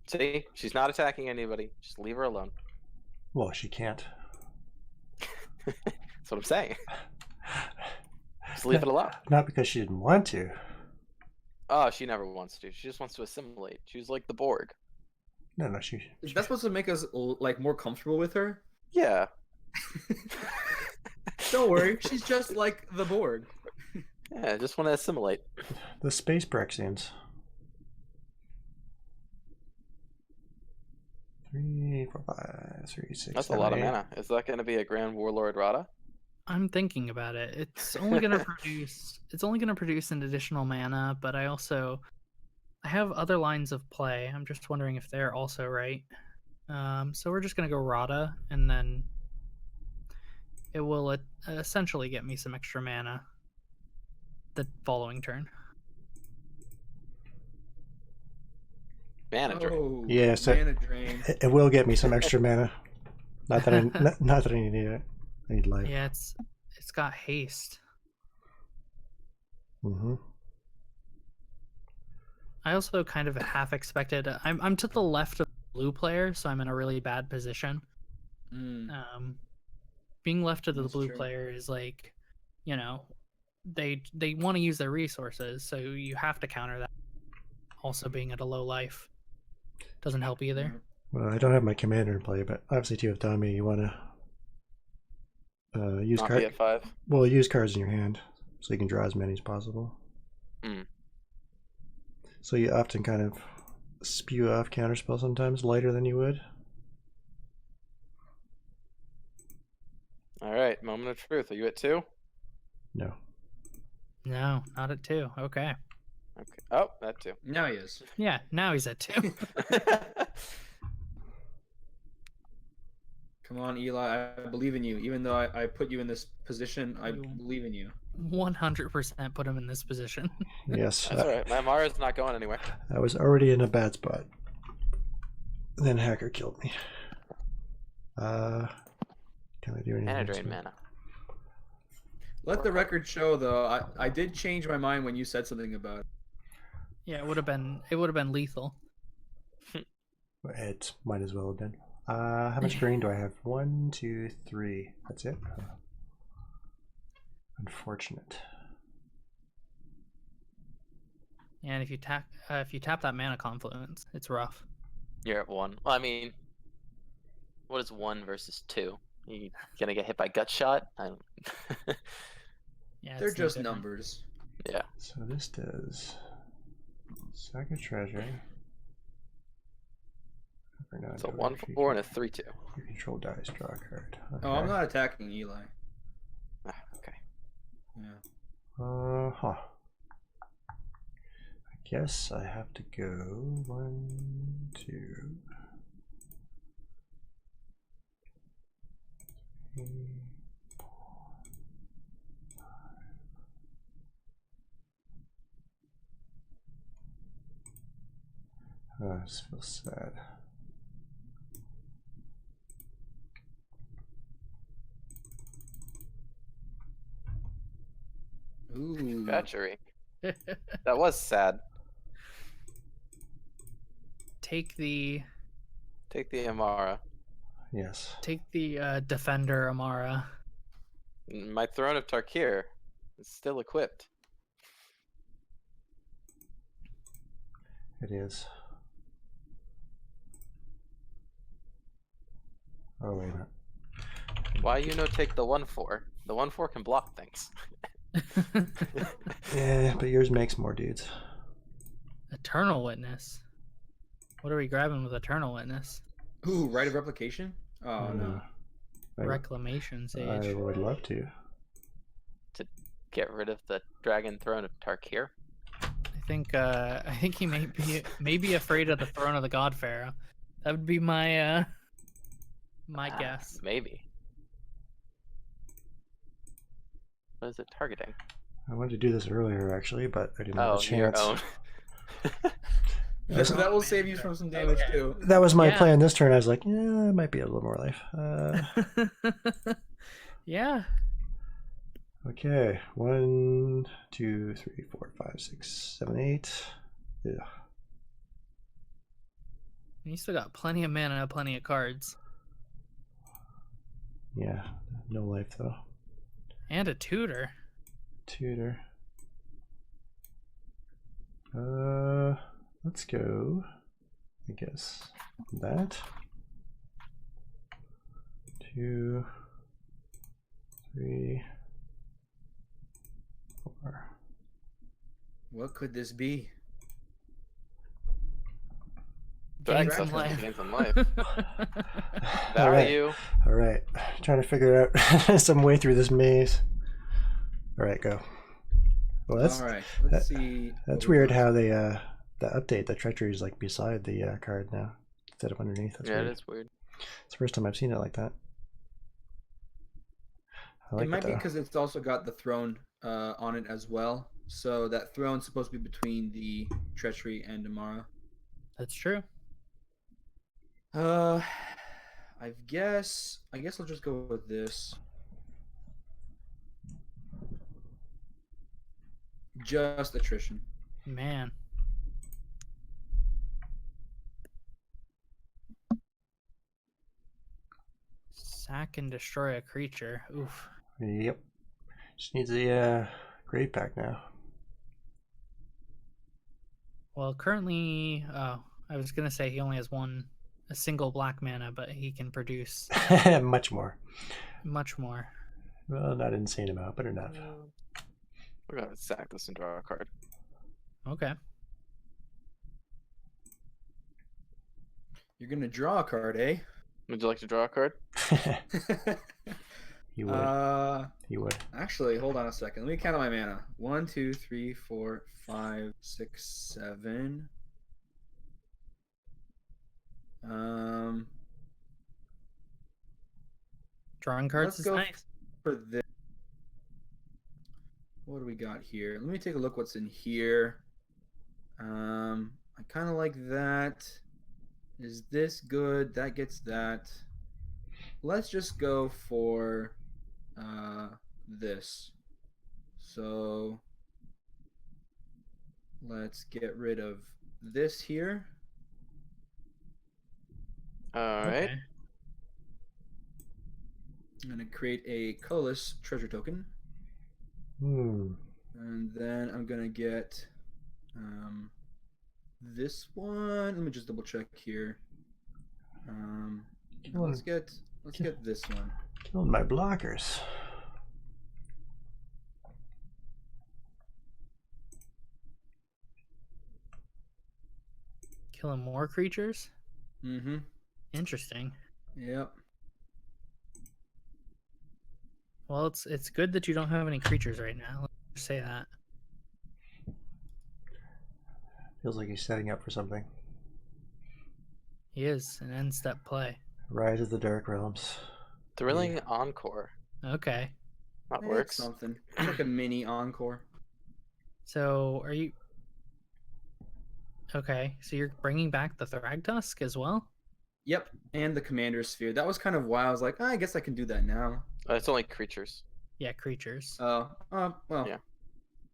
See, she's not attacking anybody. Just leave her alone. Well, she can't. That's what I'm saying. Just leave it alone. Not because she didn't want to. Oh, she never wants to. She just wants to assimilate. She's like the Borg. No, she. Is that supposed to make us like more comfortable with her? Yeah. Don't worry, she's just like the Borg. Yeah, I just want to assimilate. The space Brexians. 3, 4, 5, 3, 6. That's 7, a lot 8. of mana. Is that going to be a Grand Warlord Radha? I'm thinking about it. It's only gonna produce. It's only gonna produce an additional mana, but I have other lines of play. I'm just wondering if they're also right. So we're just gonna go Radha, and then it will essentially get me some extra mana the following turn. Mana drain. Oh, Yeah, so- mana drain. It will get me some extra mana. Not that I not that I need it. I need life. Yeah, it's got haste. Mm-hmm. I also kind of half expected. I'm to the left of the blue player, so I'm in a really bad position. Mm. Being left of the That's blue true. player is like, they want to use their resources, so you have to counter that. Also, being at a low life doesn't help either. Well, I don't have my commander in play, but obviously, too, with Damia, you want to use Not be cards. at 5. Well, use cards in your hand so you can draw as many as possible. Mm. So you often kind of spew off counterspell sometimes lighter than you would. All right, moment of truth. Are you at 2? No. No, not at 2. Okay. Okay. Oh, that 2. Now he is. Yeah, now he's at 2. Come on, Eli. I believe in you. Even though I put you in this position, I You- believe in you. 100% put him in this position. Yes. That's all right. My Mara's not going anywhere. I was already in a bad spot. Then Hacker killed me. Can I do anything? Mana else drain with- mana. Let the record show, though. I did change my mind when you said something about it. Yeah, it would have been lethal. It might as well have been. How much green do I have? 1, 2, 3. That's it. Unfortunate. And if you tap that mana confluence, it's rough. You're at 1. Well, I mean, what is 1 versus 2? You gonna get hit by gut shot? I don't. Yeah, They're it's no just different. numbers. Yeah. So this does sack a treasure. So 1/4 and a 3/2. You control dice, draw a card. Oh, I'm not attacking Eli. Ah, okay. Yeah. Huh. I guess I have to go 1, 2, 3, 4, 5. Oh, this feels sad. Ooh. Batchery. That was sad. Take the Take the Emmara. Yes. defender Emmara. My Throne of Tarkir is still equipped. It is. Oh, wait a minute. Why you no take the 1/4? The 1/4 can block things. Yeah, but yours makes more dudes. Eternal Witness. What are we grabbing with Eternal Witness? Ooh, right of replication? Oh, no. Reclamation I Sage. would love to. Get rid of the Dragon Throne of Tarkir. I think he may be afraid of the throne of the God Pharaoh. That would be my guess. Maybe. What is it targeting? I wanted to do this earlier, actually, but I didn't have Oh, a your chance. own. That will save you from some damage, too. That was my Yeah. plan this turn. I was like, yeah, it might be a little more life. Yeah. Okay, 1, 2, 3, 4, 5, 6, 7, 8. Yeah. You still got plenty of mana, plenty of cards, Yeah, no life though. and a tutor. tutor. Let's go, I guess, that. 2, 3, 4. What could this be? Gain Drag some session, life. gain some life. All right. Value. All right, trying to figure out some way through this maze. All right, go. Well, that's All right, let's see. that's what we weird got. how they the update, the treachery is like beside the card now instead of underneath. That's Yeah, weird. it is weird. It's the first time I've seen it like that. I like It might be though. because it's also got the throne on it as well. So that throne's supposed to be between the treachery and Emmara. That's true. I guess I'll just go with this. Just attrition. Man. Sack and destroy a creature. Oof. Yep. Just needs a grade pack now. Well, currently, oh, I was gonna say he only has a single black mana, but he can produce Much more. much more. Well, not an insane amount, but enough. We're gonna sack this and draw a card. Okay. You're gonna draw a card, eh? Would you like to draw a card? He would. He would. Actually, hold on a second. Let me count out my mana. 1, 2, 3, 4, 5, 6, 7. Drawing cards Let's is go nice. for this. What do we got here? Let me take a look what's in here. I kind of like that. Is this good? That gets that. Let's just go for this. So let's get rid of this here. All right. Okay. I'm going to create a colorless treasure token. Hmm. And then I'm going to get this one. Let me just double check here. Let's get this one. Killing my blockers. Killing more creatures? Mm-hmm. Interesting. Yep. Well, it's good that you don't have any creatures right now. Let's just say that. Feels like he's setting up for something. He is an end step play. Rise of the Dark Realms. Thrilling Encore. Okay. That It's works. something. It's like a mini encore. So are you? Okay, so you're bringing back the Thragtusk as well? Yep, and the Commander's Sphere. That was kind of why I was like, I guess I can do that now. It's only creatures. Yeah, creatures. Well. Yeah.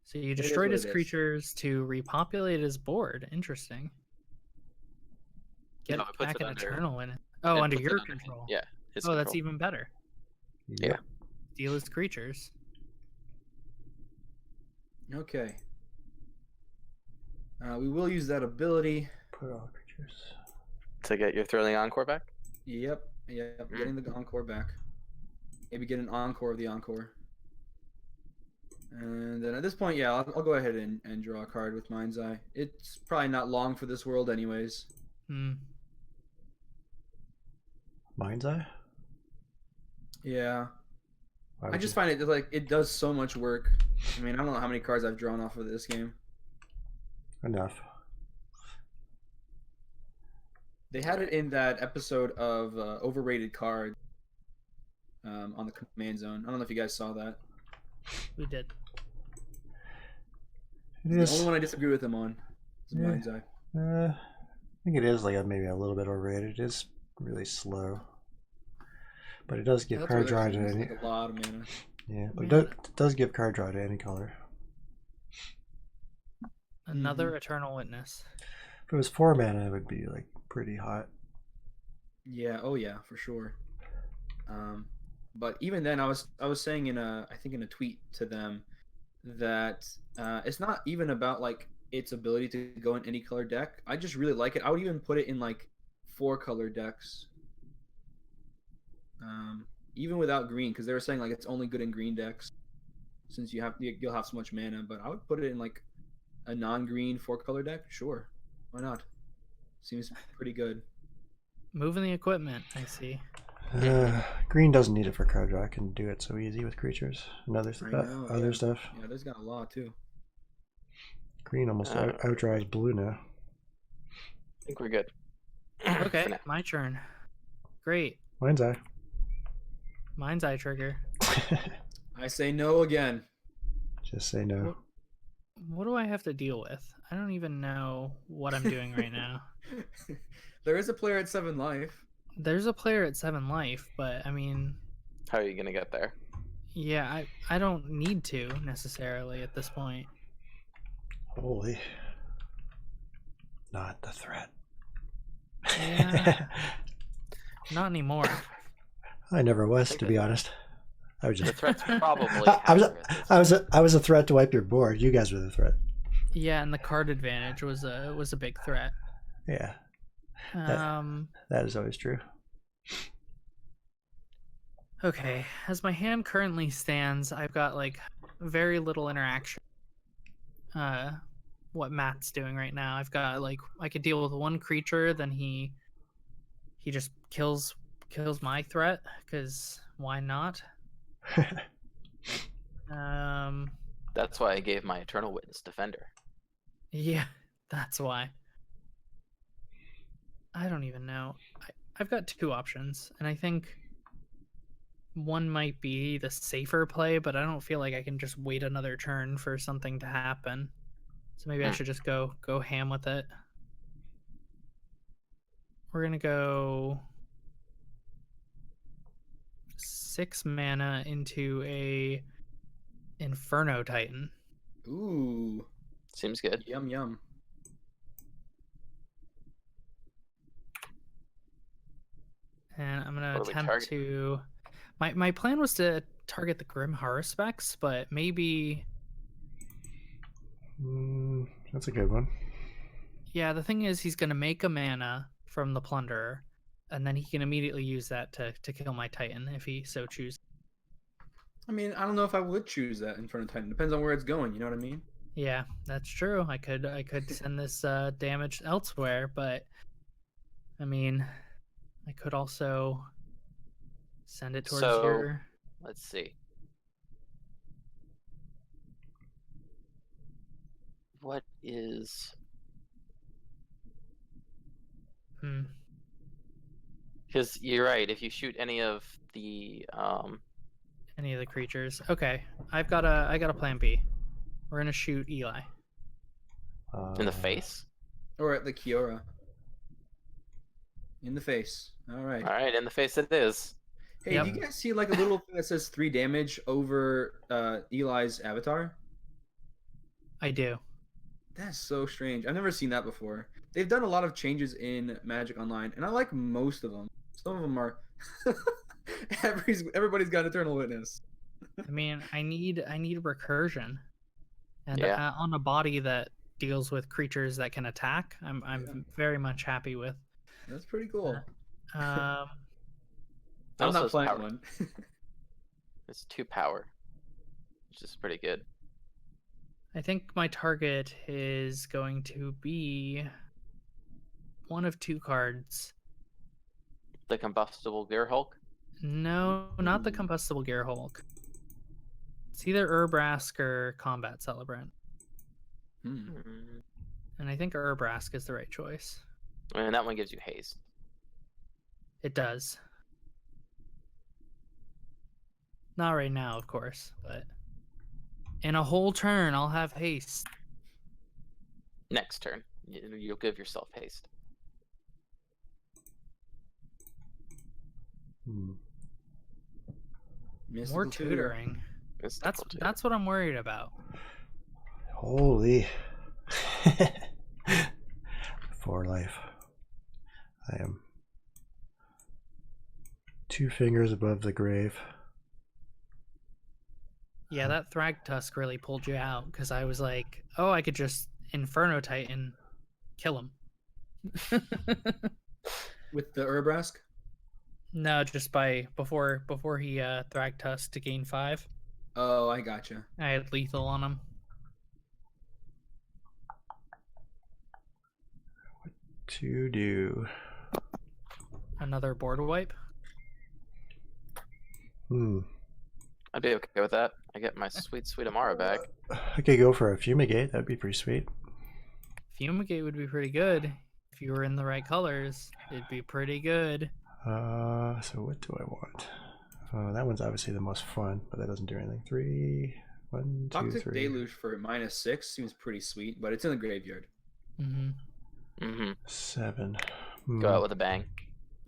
So you is destroyed what his it is. creatures to repopulate his board. Interesting. Get No, it puts back it an under- Eternal in it. Oh, It under puts it your under- control. Yeah. His Oh, that's control. even better. Yep. Deal his creatures. Okay. We will use that ability. Put all creatures. To get your Thrilling Encore back? Yep. Getting the encore back. Maybe get an encore of the encore. And then at this point, yeah, I'll go ahead and draw a card with Mind's Eye. It's probably not long for this world anyways. Hmm. Mind's Eye? Yeah. Why I would just you- find it like it does so much work. I mean, I don't know how many cards I've drawn off of this game. Enough. They had it in that episode of overrated cards on the Command Zone. I don't know if you guys saw that. We did. It The is. only one I disagree with them on is Yeah. Mind's Eye. I think it is like maybe a little bit overrated. It is really slow, but it does give That's card what draw they're to saying, it's any. like a lot of mana. Yeah, but Mana. it does give card draw to any color. Another Eternal Witness. If it was 4 mana, it would be like pretty hot. Yeah, oh yeah, for sure. But even then, I was saying I think in a tweet to them that it's not even about like its ability to go in any color deck. I just really like it. I would even put it in like 4-color decks, even without green, because they were saying like it's only good in green decks since you'll have so much mana. But I would put it in like a non-green 4-color deck. Sure, why not? Seems pretty good. Moving the equipment, I see. Green doesn't need it for card draw. I can do it so easy with creatures and other Yeah. stuff. Yeah, there's got a lot too. Green almost outdraws blue now. I think we're good. Okay, my turn. Great. Mine's eye. Mine's eye trigger. I say no again. Just say no. What do I have to deal with? I don't even know what I'm doing right now. There is a player at 7 life. There's a player at 7 life, but I mean, How are you gonna get there? yeah, I don't need to necessarily at this point. Holy. Not the threat. Yeah. Not anymore. I never was, to be honest. I was The just. threat's probably. I was a threat to wipe your board. You guys were the threat. Yeah, and the card advantage was a big threat. Yeah, that is always true. Okay, as my hand currently stands, I've got like very little interaction. What Matt's doing right now, I've got like I could deal with one creature, then he just kills my threat, because why not? That's why I gave my Eternal Witness Defender. Yeah, that's why. I don't even know. I've got 2 options, and I think one might be the safer play, but I don't feel like I can just wait another turn for something to happen. So maybe I should just go ham with it. We're gonna go 6 mana into a Inferno Titan. Ooh, Seems good. yum yum. And I'm gonna What are we attempt targeting? to. My plan was to target the Grim Haruspex, but maybe. That's a good one. Yeah, the thing is, he's gonna make a mana from the Plunderer, and then he can immediately use that to kill my Titan if he so chooses. I mean, I don't know if I would choose that in front of Titan. Depends on where it's going. You know what I mean? Yeah, that's true. I could send this damage elsewhere, but I mean, I could also send it towards So, your. let's see. What is? Because you're right. If you shoot any of the Any of the creatures. Okay, I got a plan B. We're gonna shoot Eli. in the face. Or at the Kiora. In the face. All right. All right, in the face it is. Hey, Yep. do you guys see like a little thing that says 3 damage over Eli's avatar? I do. That's so strange. I've never seen that before. They've done a lot of changes in Magic Online, and I like most of them. Some of them are. Everybody's got Eternal Witness. I mean, I need recursion, and Yeah. on a body that deals with creatures that can attack, I'm very much happy with. That's pretty cool. Um, I'm Also not has playing power. one. It's 2 power, which is pretty good. I think my target is going to be one of 2 cards. The Combustible Gear Hulk. No, not the Ooh. Combustible Gear Hulk. It's either Urbrask or Combat Celebrant, and I think Urbrask is the right choice. And that one gives you haste. It does. Not right now, of course, but in a whole turn, I'll have haste. Next turn, you'll give yourself haste. Mystical More tutor. tutoring. That's what I'm worried about. Holy. 4 life. I am 2 fingers above the grave. Yeah, that Thragtusk really pulled you out because I was like, oh, I could just Inferno Titan, kill him. With the Urbrask? No, just before he Thragtusk to gain 5. Oh, I gotcha. I had lethal on him. To do. Another board wipe. I'd be okay with that. I get my sweet Emmara back. I could go for a fumigate. That'd be pretty sweet. Fumigate would be pretty good. If you were in the right colors, it'd be pretty good. So what do I want? That one's obviously the most fun, but that doesn't do anything. 3, 1, 2, Toxic 3. Deluge for -6 seems pretty sweet, but it's in the graveyard. 7. Go out with a bang.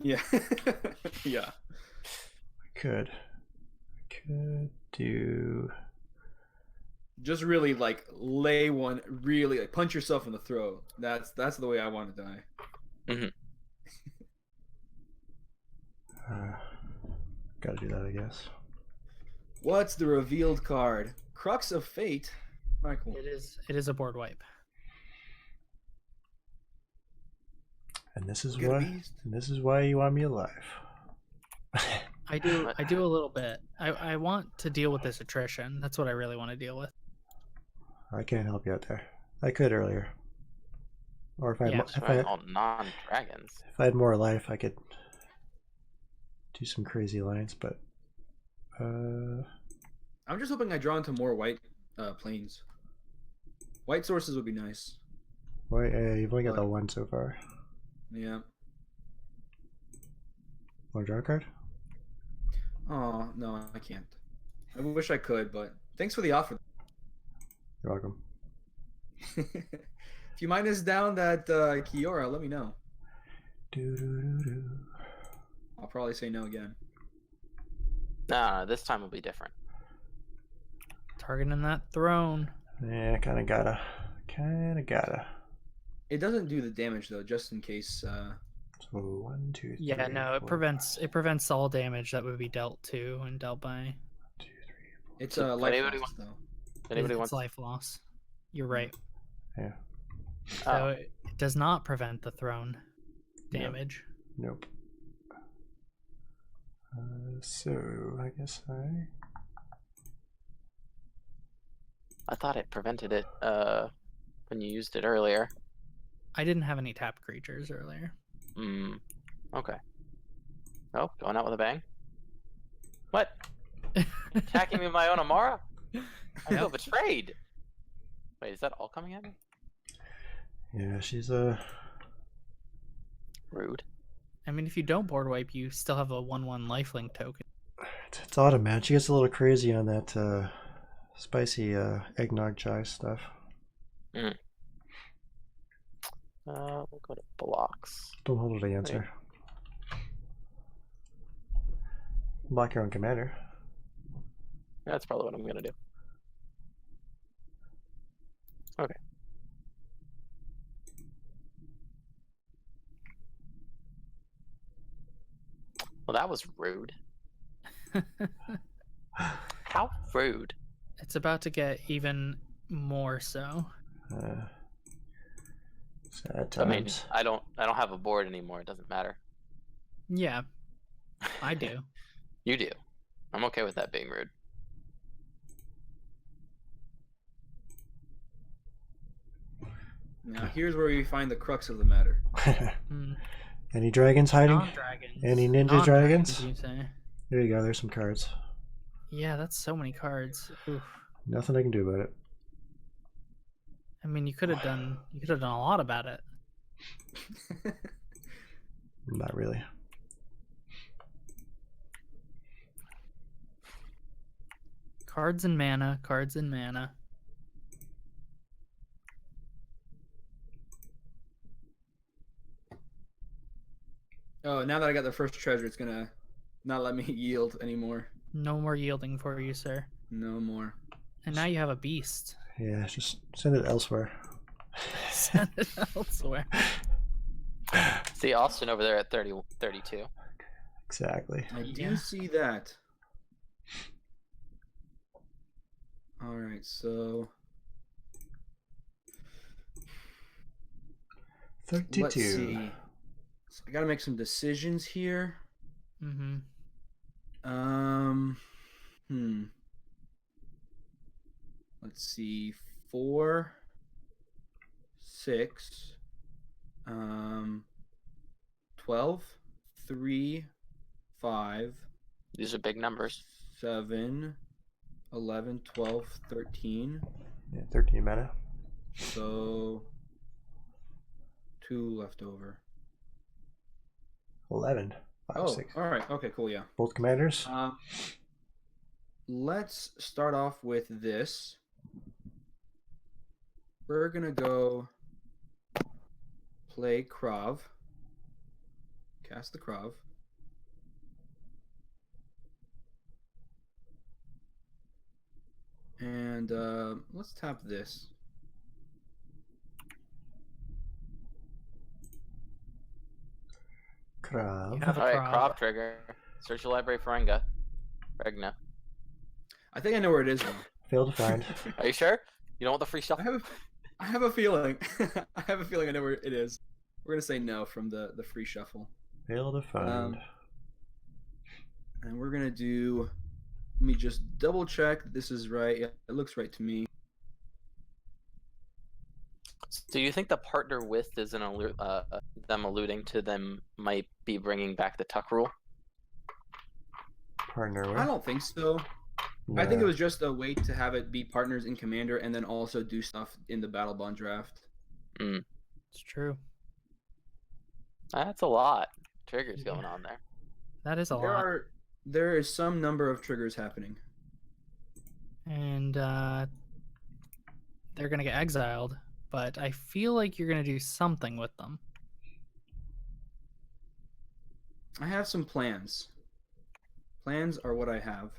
Yeah. Yeah. I could do. Just really like lay one, really like punch yourself in the throat. That's the way I want to die. Gotta do that, I guess. What's the revealed card? Crux of Fate. Michael. It is a board wipe. And this is Get a why. beast. And this is why you want me alive. I do a little bit. I want to deal with this attrition. That's what I really want to deal with. I can't help you out there. I could earlier. Or if I Yeah, had, All non-dragons. if I had more life, I could do some crazy lines. But I'm just hoping I draw into more white planes. White sources would be nice. why? You've only got the one so far. Yeah. Want to draw a card? Oh no, I can't. I wish I could, but thanks for the offer. You're welcome. If you minus down that Kiora, let me know. I'll probably say no again. Nah, this time will be different. Targeting that throne. Yeah, kind of gotta. It doesn't do the damage though, just in case. So 1, 2, 3. Yeah, no, it 4, prevents all damage that would be dealt to and dealt by. 1, 2, 3, 4. It's So a life anybody loss, though. Anybody It's wants? life loss. You're right. Yeah. So Oh. it does not prevent the throne damage. Nope. So I guess I thought it prevented it when you used it earlier. I didn't have any tapped creatures earlier. Okay. Oh, going out with a bang. What? Attacking me with my own Emmara? I feel betrayed. Wait, is that all coming at me? Yeah, she's Rude. I mean, if you don't board wipe, you still have a 1/1 lifelink token. It's autumn, man. She gets a little crazy on that spicy eggnog chai stuff. We'll go to blocks. Don't hold it against her. Block your own commander. That's probably what I'm gonna do. Okay. Well, that was rude. How rude. It's about to get even more so. Sad times. I mean, I don't have a board anymore. It doesn't matter. Yeah, I do. You do. I'm okay with that being rude. Now here's where we find the crux of the matter. Any dragons hiding? Non-dragons. Any ninja Non-dragons, dragons? you say? There you go. There's some cards. Yeah, that's so many cards. Oof. Nothing I can do about it. I mean, you could have done a lot about it. Not really. Cards and mana, cards and mana. Oh, now that I got the first treasure, it's gonna not let me yield anymore. No more yielding for you, sir. No more. And now you have a beast. Yeah, just send it elsewhere. Send it elsewhere. See Austin over there at 32. Exactly. I Yeah. do see that. All right, so 32. let's see. So I gotta make some decisions here. Mm-hmm. Let's see. 4, 6, 12, 3, 5. These are big numbers. 7, 11, 12, 13. Yeah, 13 mana. So 2 left over. 11. 5, 6. All right. Okay, cool. Yeah. Both commanders. Let's start off with this. We're gonna go play Krav. Cast the Krav. And let's tap this. Krav. You have a All right, Krav. Krav trigger. Search your library for Regna. I think I know where it is now. Failed to find. Are you sure? You don't want the free shuffle? I have a feeling. I have a feeling I know where it is. We're gonna say no from the free shuffle. Failed to find. And we're gonna do. Let me just double check that this is right. Yeah, it looks right to me. Do you think the partner with is them alluding to them might be bringing back the tuck rule? Partner with? I don't think so. No. I think it was just a way to have it be partners in Commander and then also do stuff in the Battle Bond draft. It's true. That's a lot. Triggers going on there. That is a lot. There is some number of triggers happening. And they're gonna get exiled, but I feel like you're gonna do something with them. I have some plans. Plans are what I have.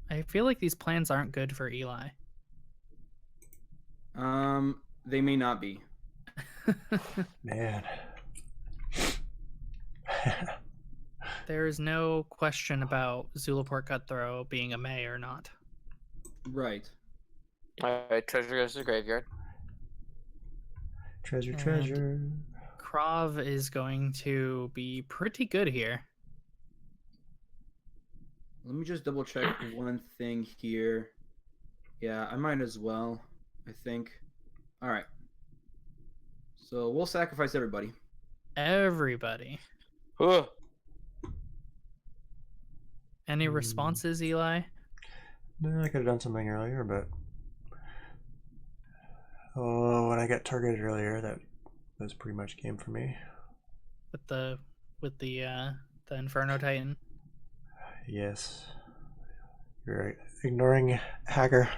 I feel like these plans aren't good for Eli. They may not be. Man. There is no question about Zulaport Cutthroat being a May or not. Right. Alright, treasure goes to the graveyard. Treasure, And- treasure. Krav is going to be pretty good here. Let me just double check one thing here. Yeah, I might as well, I think. All right. So we'll sacrifice everybody. Everybody. Ugh. Any responses, Eli? No, I could have done something earlier, but when I got targeted earlier, that was pretty much game for me. With the Inferno Titan. Yes. You're right. Ignoring hacker.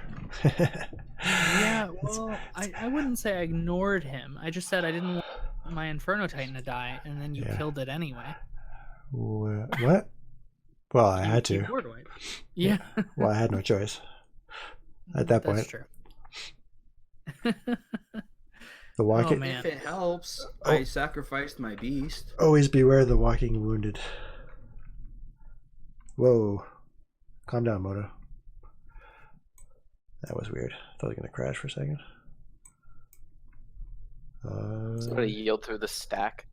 Yeah, well, I wouldn't say I ignored him. I just said I didn't want my Inferno Titan to die, and then you Yeah. killed it anyway. What? Well, I had to. Keyboard wipe. Yeah. Well, I had no choice. At that That's point. true. The walking. Oh, man. If it helps, Oh. I sacrificed my beast. Always beware the walking wounded. Whoa. Calm down, Moto. That was weird. I thought I was going to crash for a second. Somebody yield through the stack.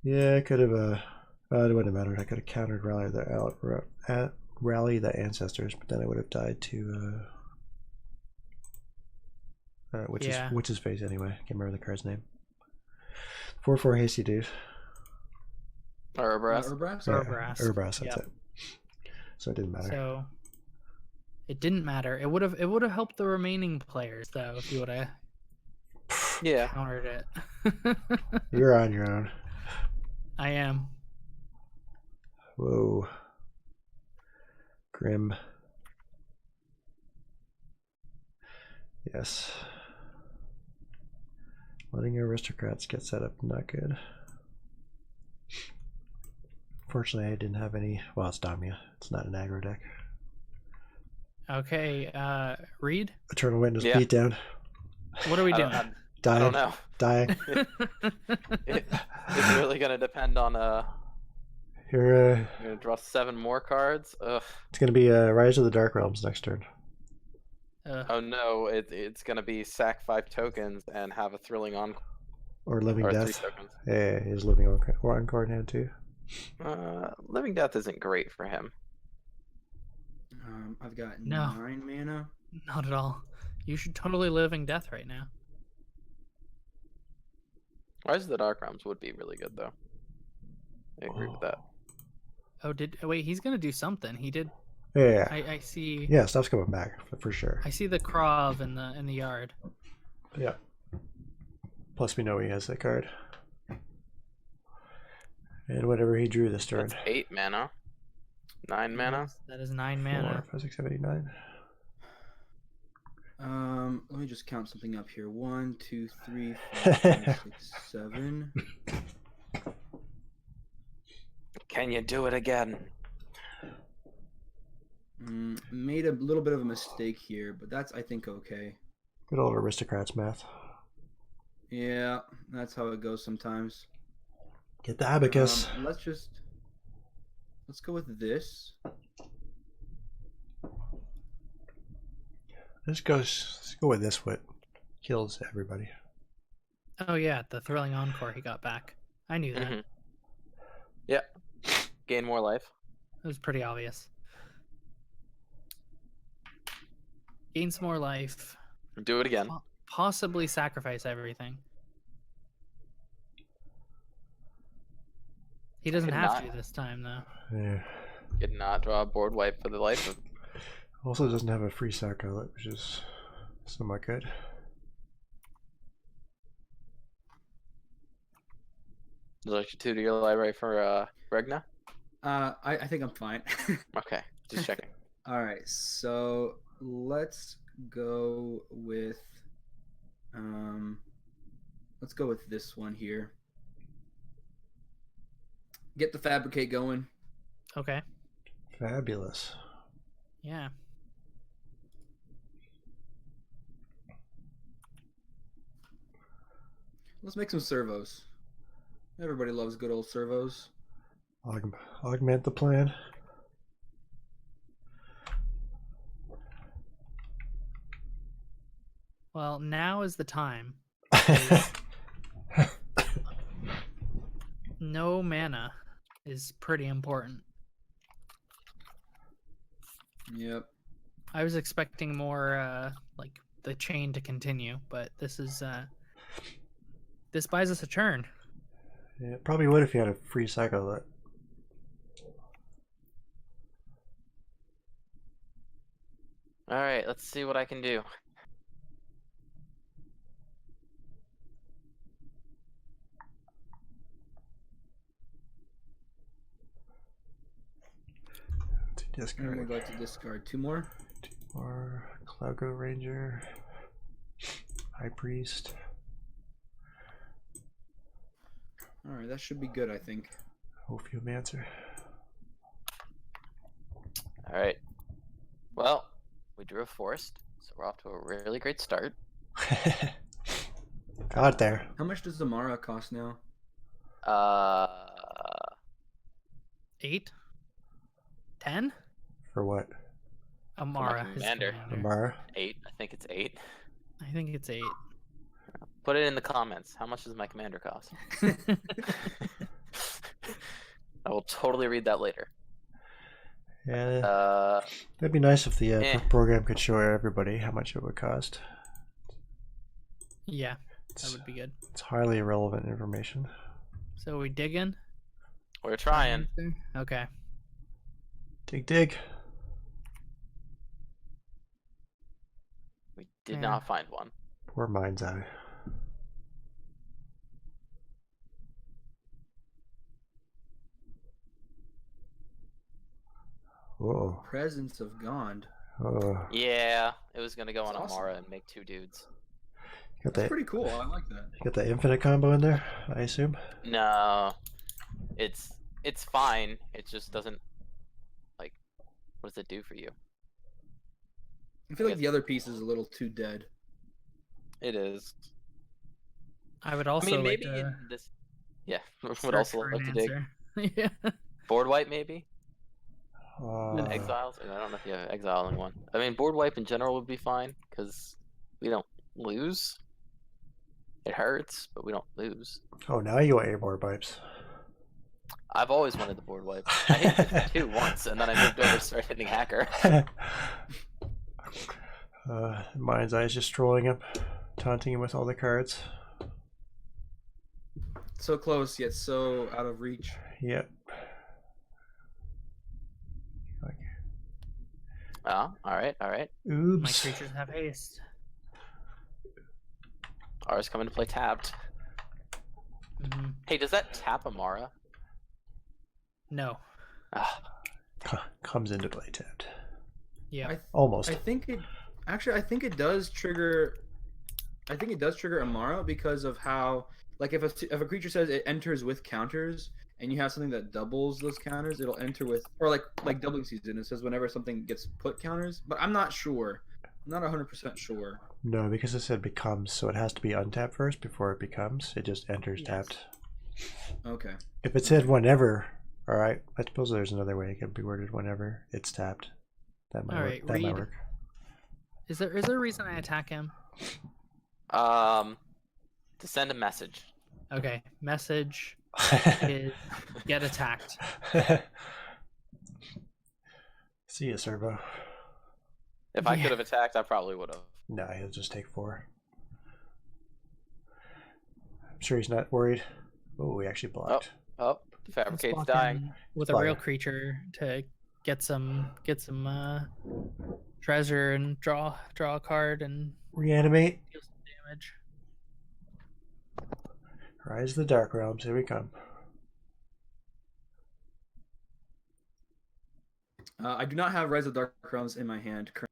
Yeah, I could have. It wouldn't have mattered. I could have countered rally the ancestors, but then I would have died to. Which is his face anyway. Can't remember the card's name. 4/4 hasty dude. Ouroboros. Ouroboros? Ouroboros. Ouroboros, that's Yep. it. So it didn't matter. So it didn't matter. It would have helped the remaining players though if you would have Yeah. countered it. You're on your own. I am. Whoa. Grim. Yes. Letting your aristocrats get set up, not good. Fortunately, I didn't have any. Well, it's Damia. It's not an aggro deck. Okay, Reid, Eternal Witness Yeah. beatdown. what are we I doing? don't Dying. know. Dying. It's really gonna depend on You're I'm gonna draw 7 more cards. Ugh. it's gonna be Rise of the Dark Realms next turn. Oh no, it's gonna be sack 5 tokens and have a thrilling on Or Living or 3 Death. tokens. Yeah, he's living on card hand too. Living Death isn't great for him. I've got No. 9 mana. Not at all. You should totally Living Death right now. Rise of the Dark Realms would be really good though. I agree with that. Oh, wait? He's gonna do something. He did. Yeah. I see. Yeah, stuff's coming back for sure. I see the Krav in the yard. Yeah. Plus, we know he has that card. And whatever he drew this turn. That's 8 mana. 9 mana. That is 9 mana. 4, 5, 6, 7, 8, 9. Let me just count something up here. 1, 2, 3, 4, 5, 6, 7. Can you do it again? Made a little bit of a mistake here, but that's, I think, okay. Good old aristocrats math. Yeah, that's how it goes sometimes. Get the abacus. Let's go with this. Let's go with this. What kills everybody? Oh yeah, the Thrilling Encore he got back. I knew that. Mm-hmm. Yeah. Gain more life. It was pretty obvious. Gain some more life. Do it again. Possibly sacrifice everything. He doesn't Could have not. to this time though. Yeah. Did not draw a board wipe for the life of. Also doesn't have a free sack outlet, which is somewhat good. Would you like to tutor your library for Regna? I think I'm fine. Okay, just checking. All right, so let's go with this one here. Get the fabricate going. Okay. Fabulous. Yeah. Let's make some servos. Everybody loves good old servos. Augment the plan. Well, now is the time. No mana is pretty important. Yep. I was expecting more like the chain to continue, but this is this buys us a turn. Yeah, probably would if you had a free sack outlet. All right, let's see what I can do. I'm Discard. going to discard 2 more. 2 more. Cloudgo Ranger. High Priest. All right, that should be good, I think. Ophiomancer. All right. Well, we drew a forest, so we're off to a really great start. Got there. How much does Emmara cost now? 8? 10? For what? Emmara. his commander. commander. Emmara? 8. I think it's 8. I think it's 8. Put it in the comments. How much does my commander cost? I will totally read that later. Yeah. That'd be nice if the eh. program could show everybody how much it would cost. Yeah, that It's, would be good. it's highly irrelevant information. So we dig in? We're trying. Okay. Dig, dig. We did Yeah. not find one. Poor mind's eye. Whoa. Presence of Gond. Oh. Yeah, it was gonna go on That's Emmara awesome. and make 2 dudes. Got That's that, pretty cool. I like that. you got the infinite combo in there, I assume? No, it's fine. It just doesn't like. What does it do for you? I feel like the other piece is a little too dead. It is. I would I also mean, like maybe to in this. Yeah, would search also for like an to dig. answer. Yeah. Board wipe maybe. Uh, Exiles. I don't know if you have exiling one. I mean, board wipe in general would be fine because we don't lose. It hurts, but we don't lose. oh, now you want your board pipes. I've always wanted the board wipe. I hit it for 2 once, and then I moved over to start hitting hacker. Mind's Eye's just strolling up, taunting him with all the cards. So close yet so out of reach. Yep. Oh, all right, all right. Oops. My creatures have haste. Ours coming to play tapped. Hmm. Hey, does that tap Emmara? No. Ah, Comes into play tapped. Yeah. Almost. I think it actually. I think it does trigger. I think it does trigger Emmara because of how, like, if a creature says it enters with counters, and you have something that doubles those counters, it'll enter with, or like doubling season. It says whenever something gets put counters, but I'm not sure. I'm not 100% sure. No, because it said becomes, so it has to be untapped first before it becomes. It just enters Yes. tapped. Okay. If it said whenever, all right. I suppose there's another way it can be worded. Whenever it's tapped, that might All work. right, That might Reid. work. Is there a reason I attack him? to send a message. Okay. Message is get attacked. See ya, Servo. If I Yeah. could have attacked, I probably would have. Nah, he'll just take 4. I'm sure he's not worried. Oh, he actually blocked. Oh, Let's Fabricate's block dying. him with a Fire. real creature to get some treasure and draw a card and Reanimate. deal some damage. Rise of the Dark Realms. Here we come. I do not have Rise of Dark Realms in my hand currently,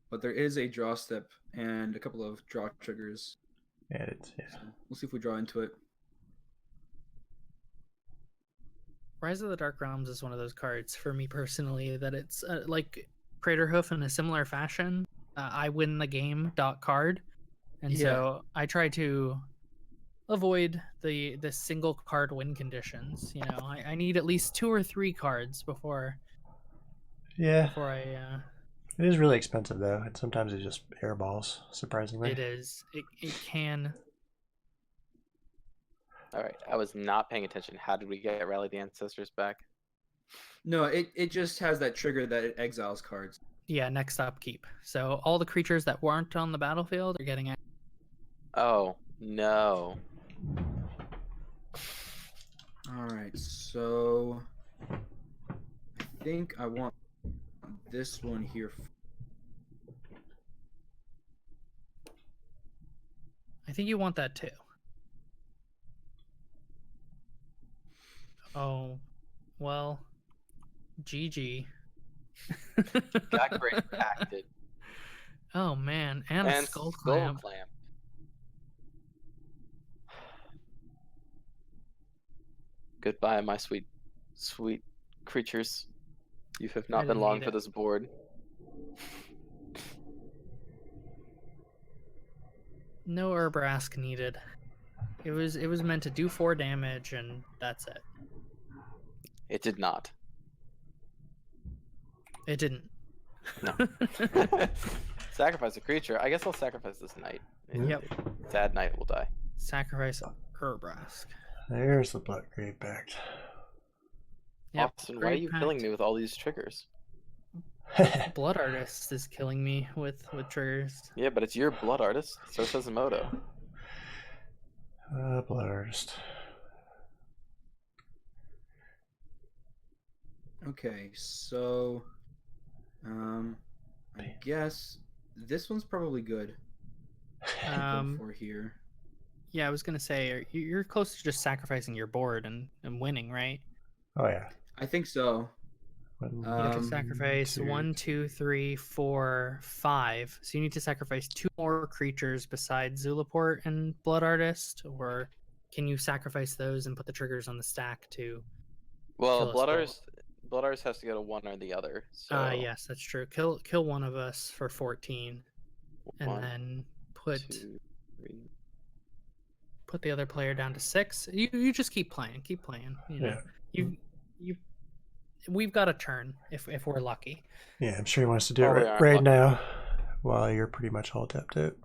but there is a draw step and a couple of draw triggers. And it's So we'll see if we draw into it. Rise of the Dark Realms is one of those cards for me personally that it's like Craterhoof in a similar fashion. I win the game card, and so I try to avoid the single card win conditions. You know, I need at least 2 or 3 cards before yeah. I. It is really expensive though, and sometimes it just airballs. Surprisingly. It is. It can. All right, I was not paying attention. How did we get Rally the Ancestors back? No, it just has that trigger that it exiles cards. Yeah, next upkeep. So all the creatures that weren't on the battlefield are getting. Oh no! All right, so I think I want this one here. I think you want that too. Oh, well, GG. Got great acted. Oh man, and a skull clamp. Goodbye, my sweet, sweet creatures. You have I not been didn't long need for it. this board. No Urbrask needed. It was meant to do 4 damage and that's it. It did not. It didn't. No. Sacrifice a creature. I guess I'll sacrifice this knight. Yep. Sad knight will die. Sacrifice Urbrask. There's the Blood Grave Pact. Yep. Austin, why are you killing me with all these triggers? Blood Artist is killing me with triggers. Yeah, but it's your blood artist. So says Emoto. Blood Artist. Okay, so I guess this one's probably good. to go for here. Yeah, I was gonna say you're close to just sacrificing your board and winning, right? Oh yeah. I think so. You have to sacrifice 1, 2, 3, 4, 5. So you need to sacrifice 2 more creatures besides Zulaport and Blood Artist, or can you sacrifice those and put the triggers on the stack to? Well, kill us blood both? artist has to go to one or the other. So Yes, that's true. Kill one of us for 14, and one, then put 2, 3. put the other player down to 6. You just keep playing. You know, Yeah. you we've got a turn if we're lucky. Yeah, I'm sure he wants to do Well, we it aren't right lucky. now while you're pretty much all tapped out.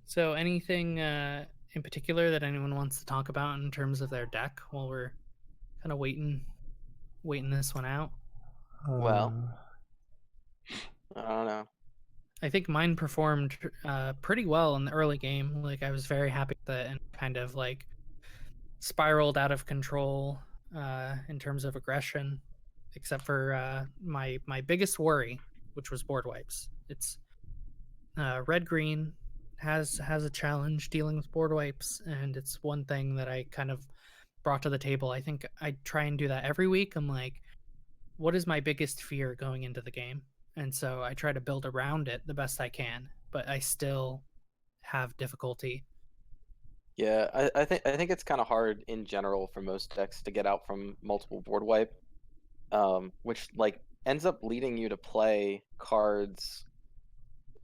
So anything in particular that anyone wants to talk about in terms of their deck while we're kind of waiting this one out? Well, I don't know. I think mine performed pretty well in the early game. Like I was very happy with it and kind of like spiraled out of control in terms of aggression, except for my biggest worry, which was board wipes. It's red green has a challenge dealing with board wipes, and it's one thing that I kind of brought to the table. I think I try and do that every week. I'm like, what is my biggest fear going into the game? And so I try to build around it the best I can, but I still have difficulty. Yeah, I think it's kind of hard in general for most decks to get out from multiple board wipe, which like ends up leading you to play cards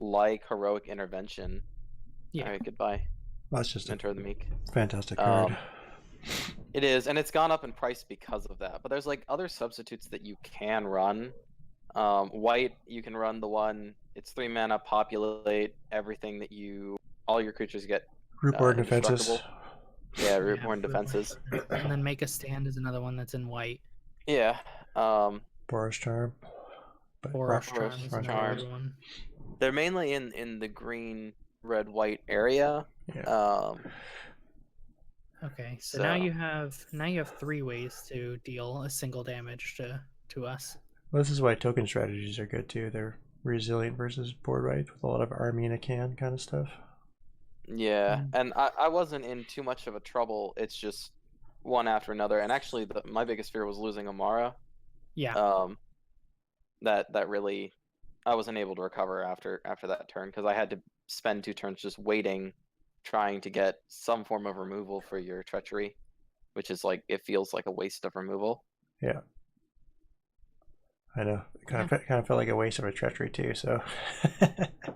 like Heroic Intervention. Yeah. All right, goodbye. That's just a Mentor of the Meek. fantastic card. It is, and it's gone up in price because of that. But there's like other substitutes that you can run. White, you can run the one. It's 3 mana, populate everything that all your creatures get. Rootborn defenses. indestructible. Yeah, Rootborn defenses. And then Make a Stand is another one that's in white. Yeah. Boros Charm. But Boros Rock- Charm is Rock- another Charm. one. They're mainly in the green, red, white area. Yeah. Okay, so now you have 3 ways to deal a single damage to us. Well, this is why token strategies are good too. They're resilient versus board wipe with a lot of army in a can kind of stuff. Yeah, and I wasn't in too much of a trouble. It's just one after another. And actually, my biggest fear was losing Emmara. Yeah. That really, I wasn't able to recover after that turn because I had to spend 2 turns just waiting, trying to get some form of removal for your treachery, which is like, it feels like a waste of removal. Yeah. I know. It kind of felt like a waste of a treachery too. So.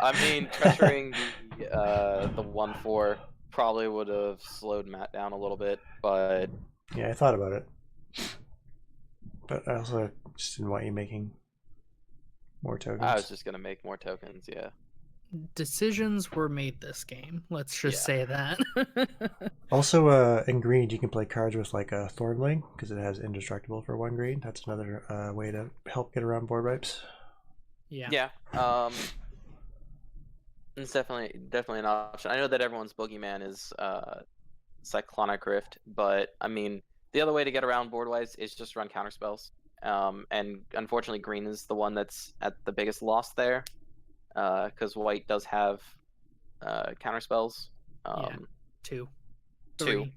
I mean, treacherying the 1/4 probably would have slowed Matt down a little bit, but yeah, I thought about it, but I also just didn't want you making more tokens. I was just gonna make more tokens. Yeah. Decisions were made this game. Let's just say that. Also, in green, you can play cards with like a Thornling because it has indestructible for 1 green. That's another way to help get around board wipes. Yeah. Yeah. It's definitely an option. I know that everyone's boogeyman is Cyclonic Rift, but I mean the other way to get around board wipes is just run counterspells. And unfortunately, green is the one that's at the biggest loss there. Because white does have counterspells. Yeah. 2. 2. 3,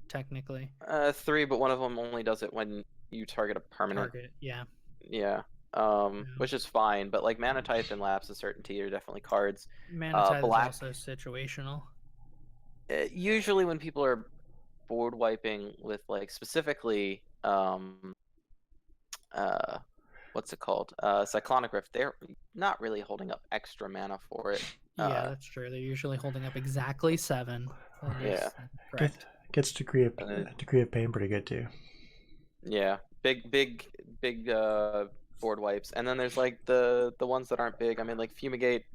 technically. 3, but one of them only does it when you target a permanent. Yeah. Yeah. Which is fine, but like Mana Type and Lapse of Certainty are definitely cards. Mana Type Black, is also situational. Usually when people are board wiping with like specifically what's it called? Cyclonic Rift, they're not really holding up extra mana for it. Yeah, that's true. They're usually holding up exactly 7. Yeah. Correct. Gets degree of pain pretty good too. Yeah. Big board wipes. And then there's like the ones that aren't big. I mean, like Fumigate,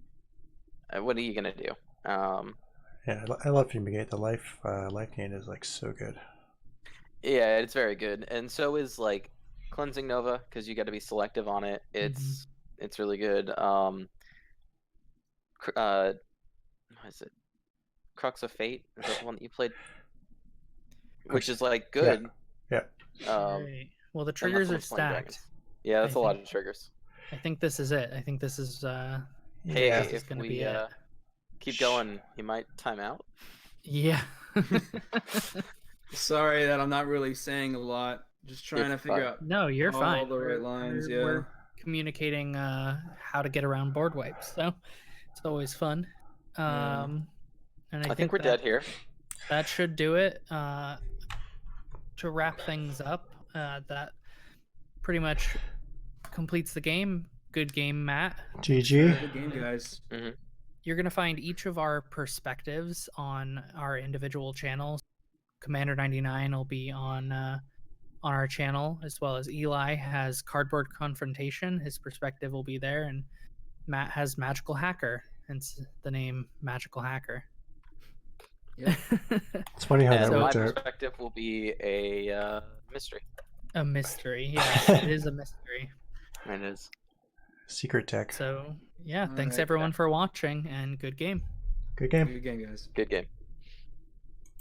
what are you gonna do? Yeah, I love Fumigate. The life gain is like so good. Yeah, it's very good. And so is like Cleansing Nova, because you got to be selective on it. It's really good. What is it? Crux of Fate? Is that the one that you played? Which is like good. Yeah. Right. Well, the triggers are stacked. Yeah, that's a lot of triggers. I think this is it. I think this is hey, this is if gonna we be it. keep going, he might time out. Yeah. Sorry that I'm not really saying a lot. Just trying to figure out. No, you're all fine. the right lines. We're communicating how to get around board wipes, so it's always fun. And I think we're dead here. That should do it. To wrap things up, that pretty much completes the game. Good game, Matt. GG. Good game, guys. You're going to find each of our perspectives on our individual channels. Commander 99 will be on on our channel, as well as Eli has Cardboard Confrontation. His perspective will be there, and Matt has Magical Hacker, hence the name Magical Hacker. Yep. It's funny how And that my worked out. perspective will be a mystery. A mystery, yes, it is a mystery. It is. Secret tech. So yeah, thanks Alright. everyone for watching, and good game. Good game. Good game, guys. Good game.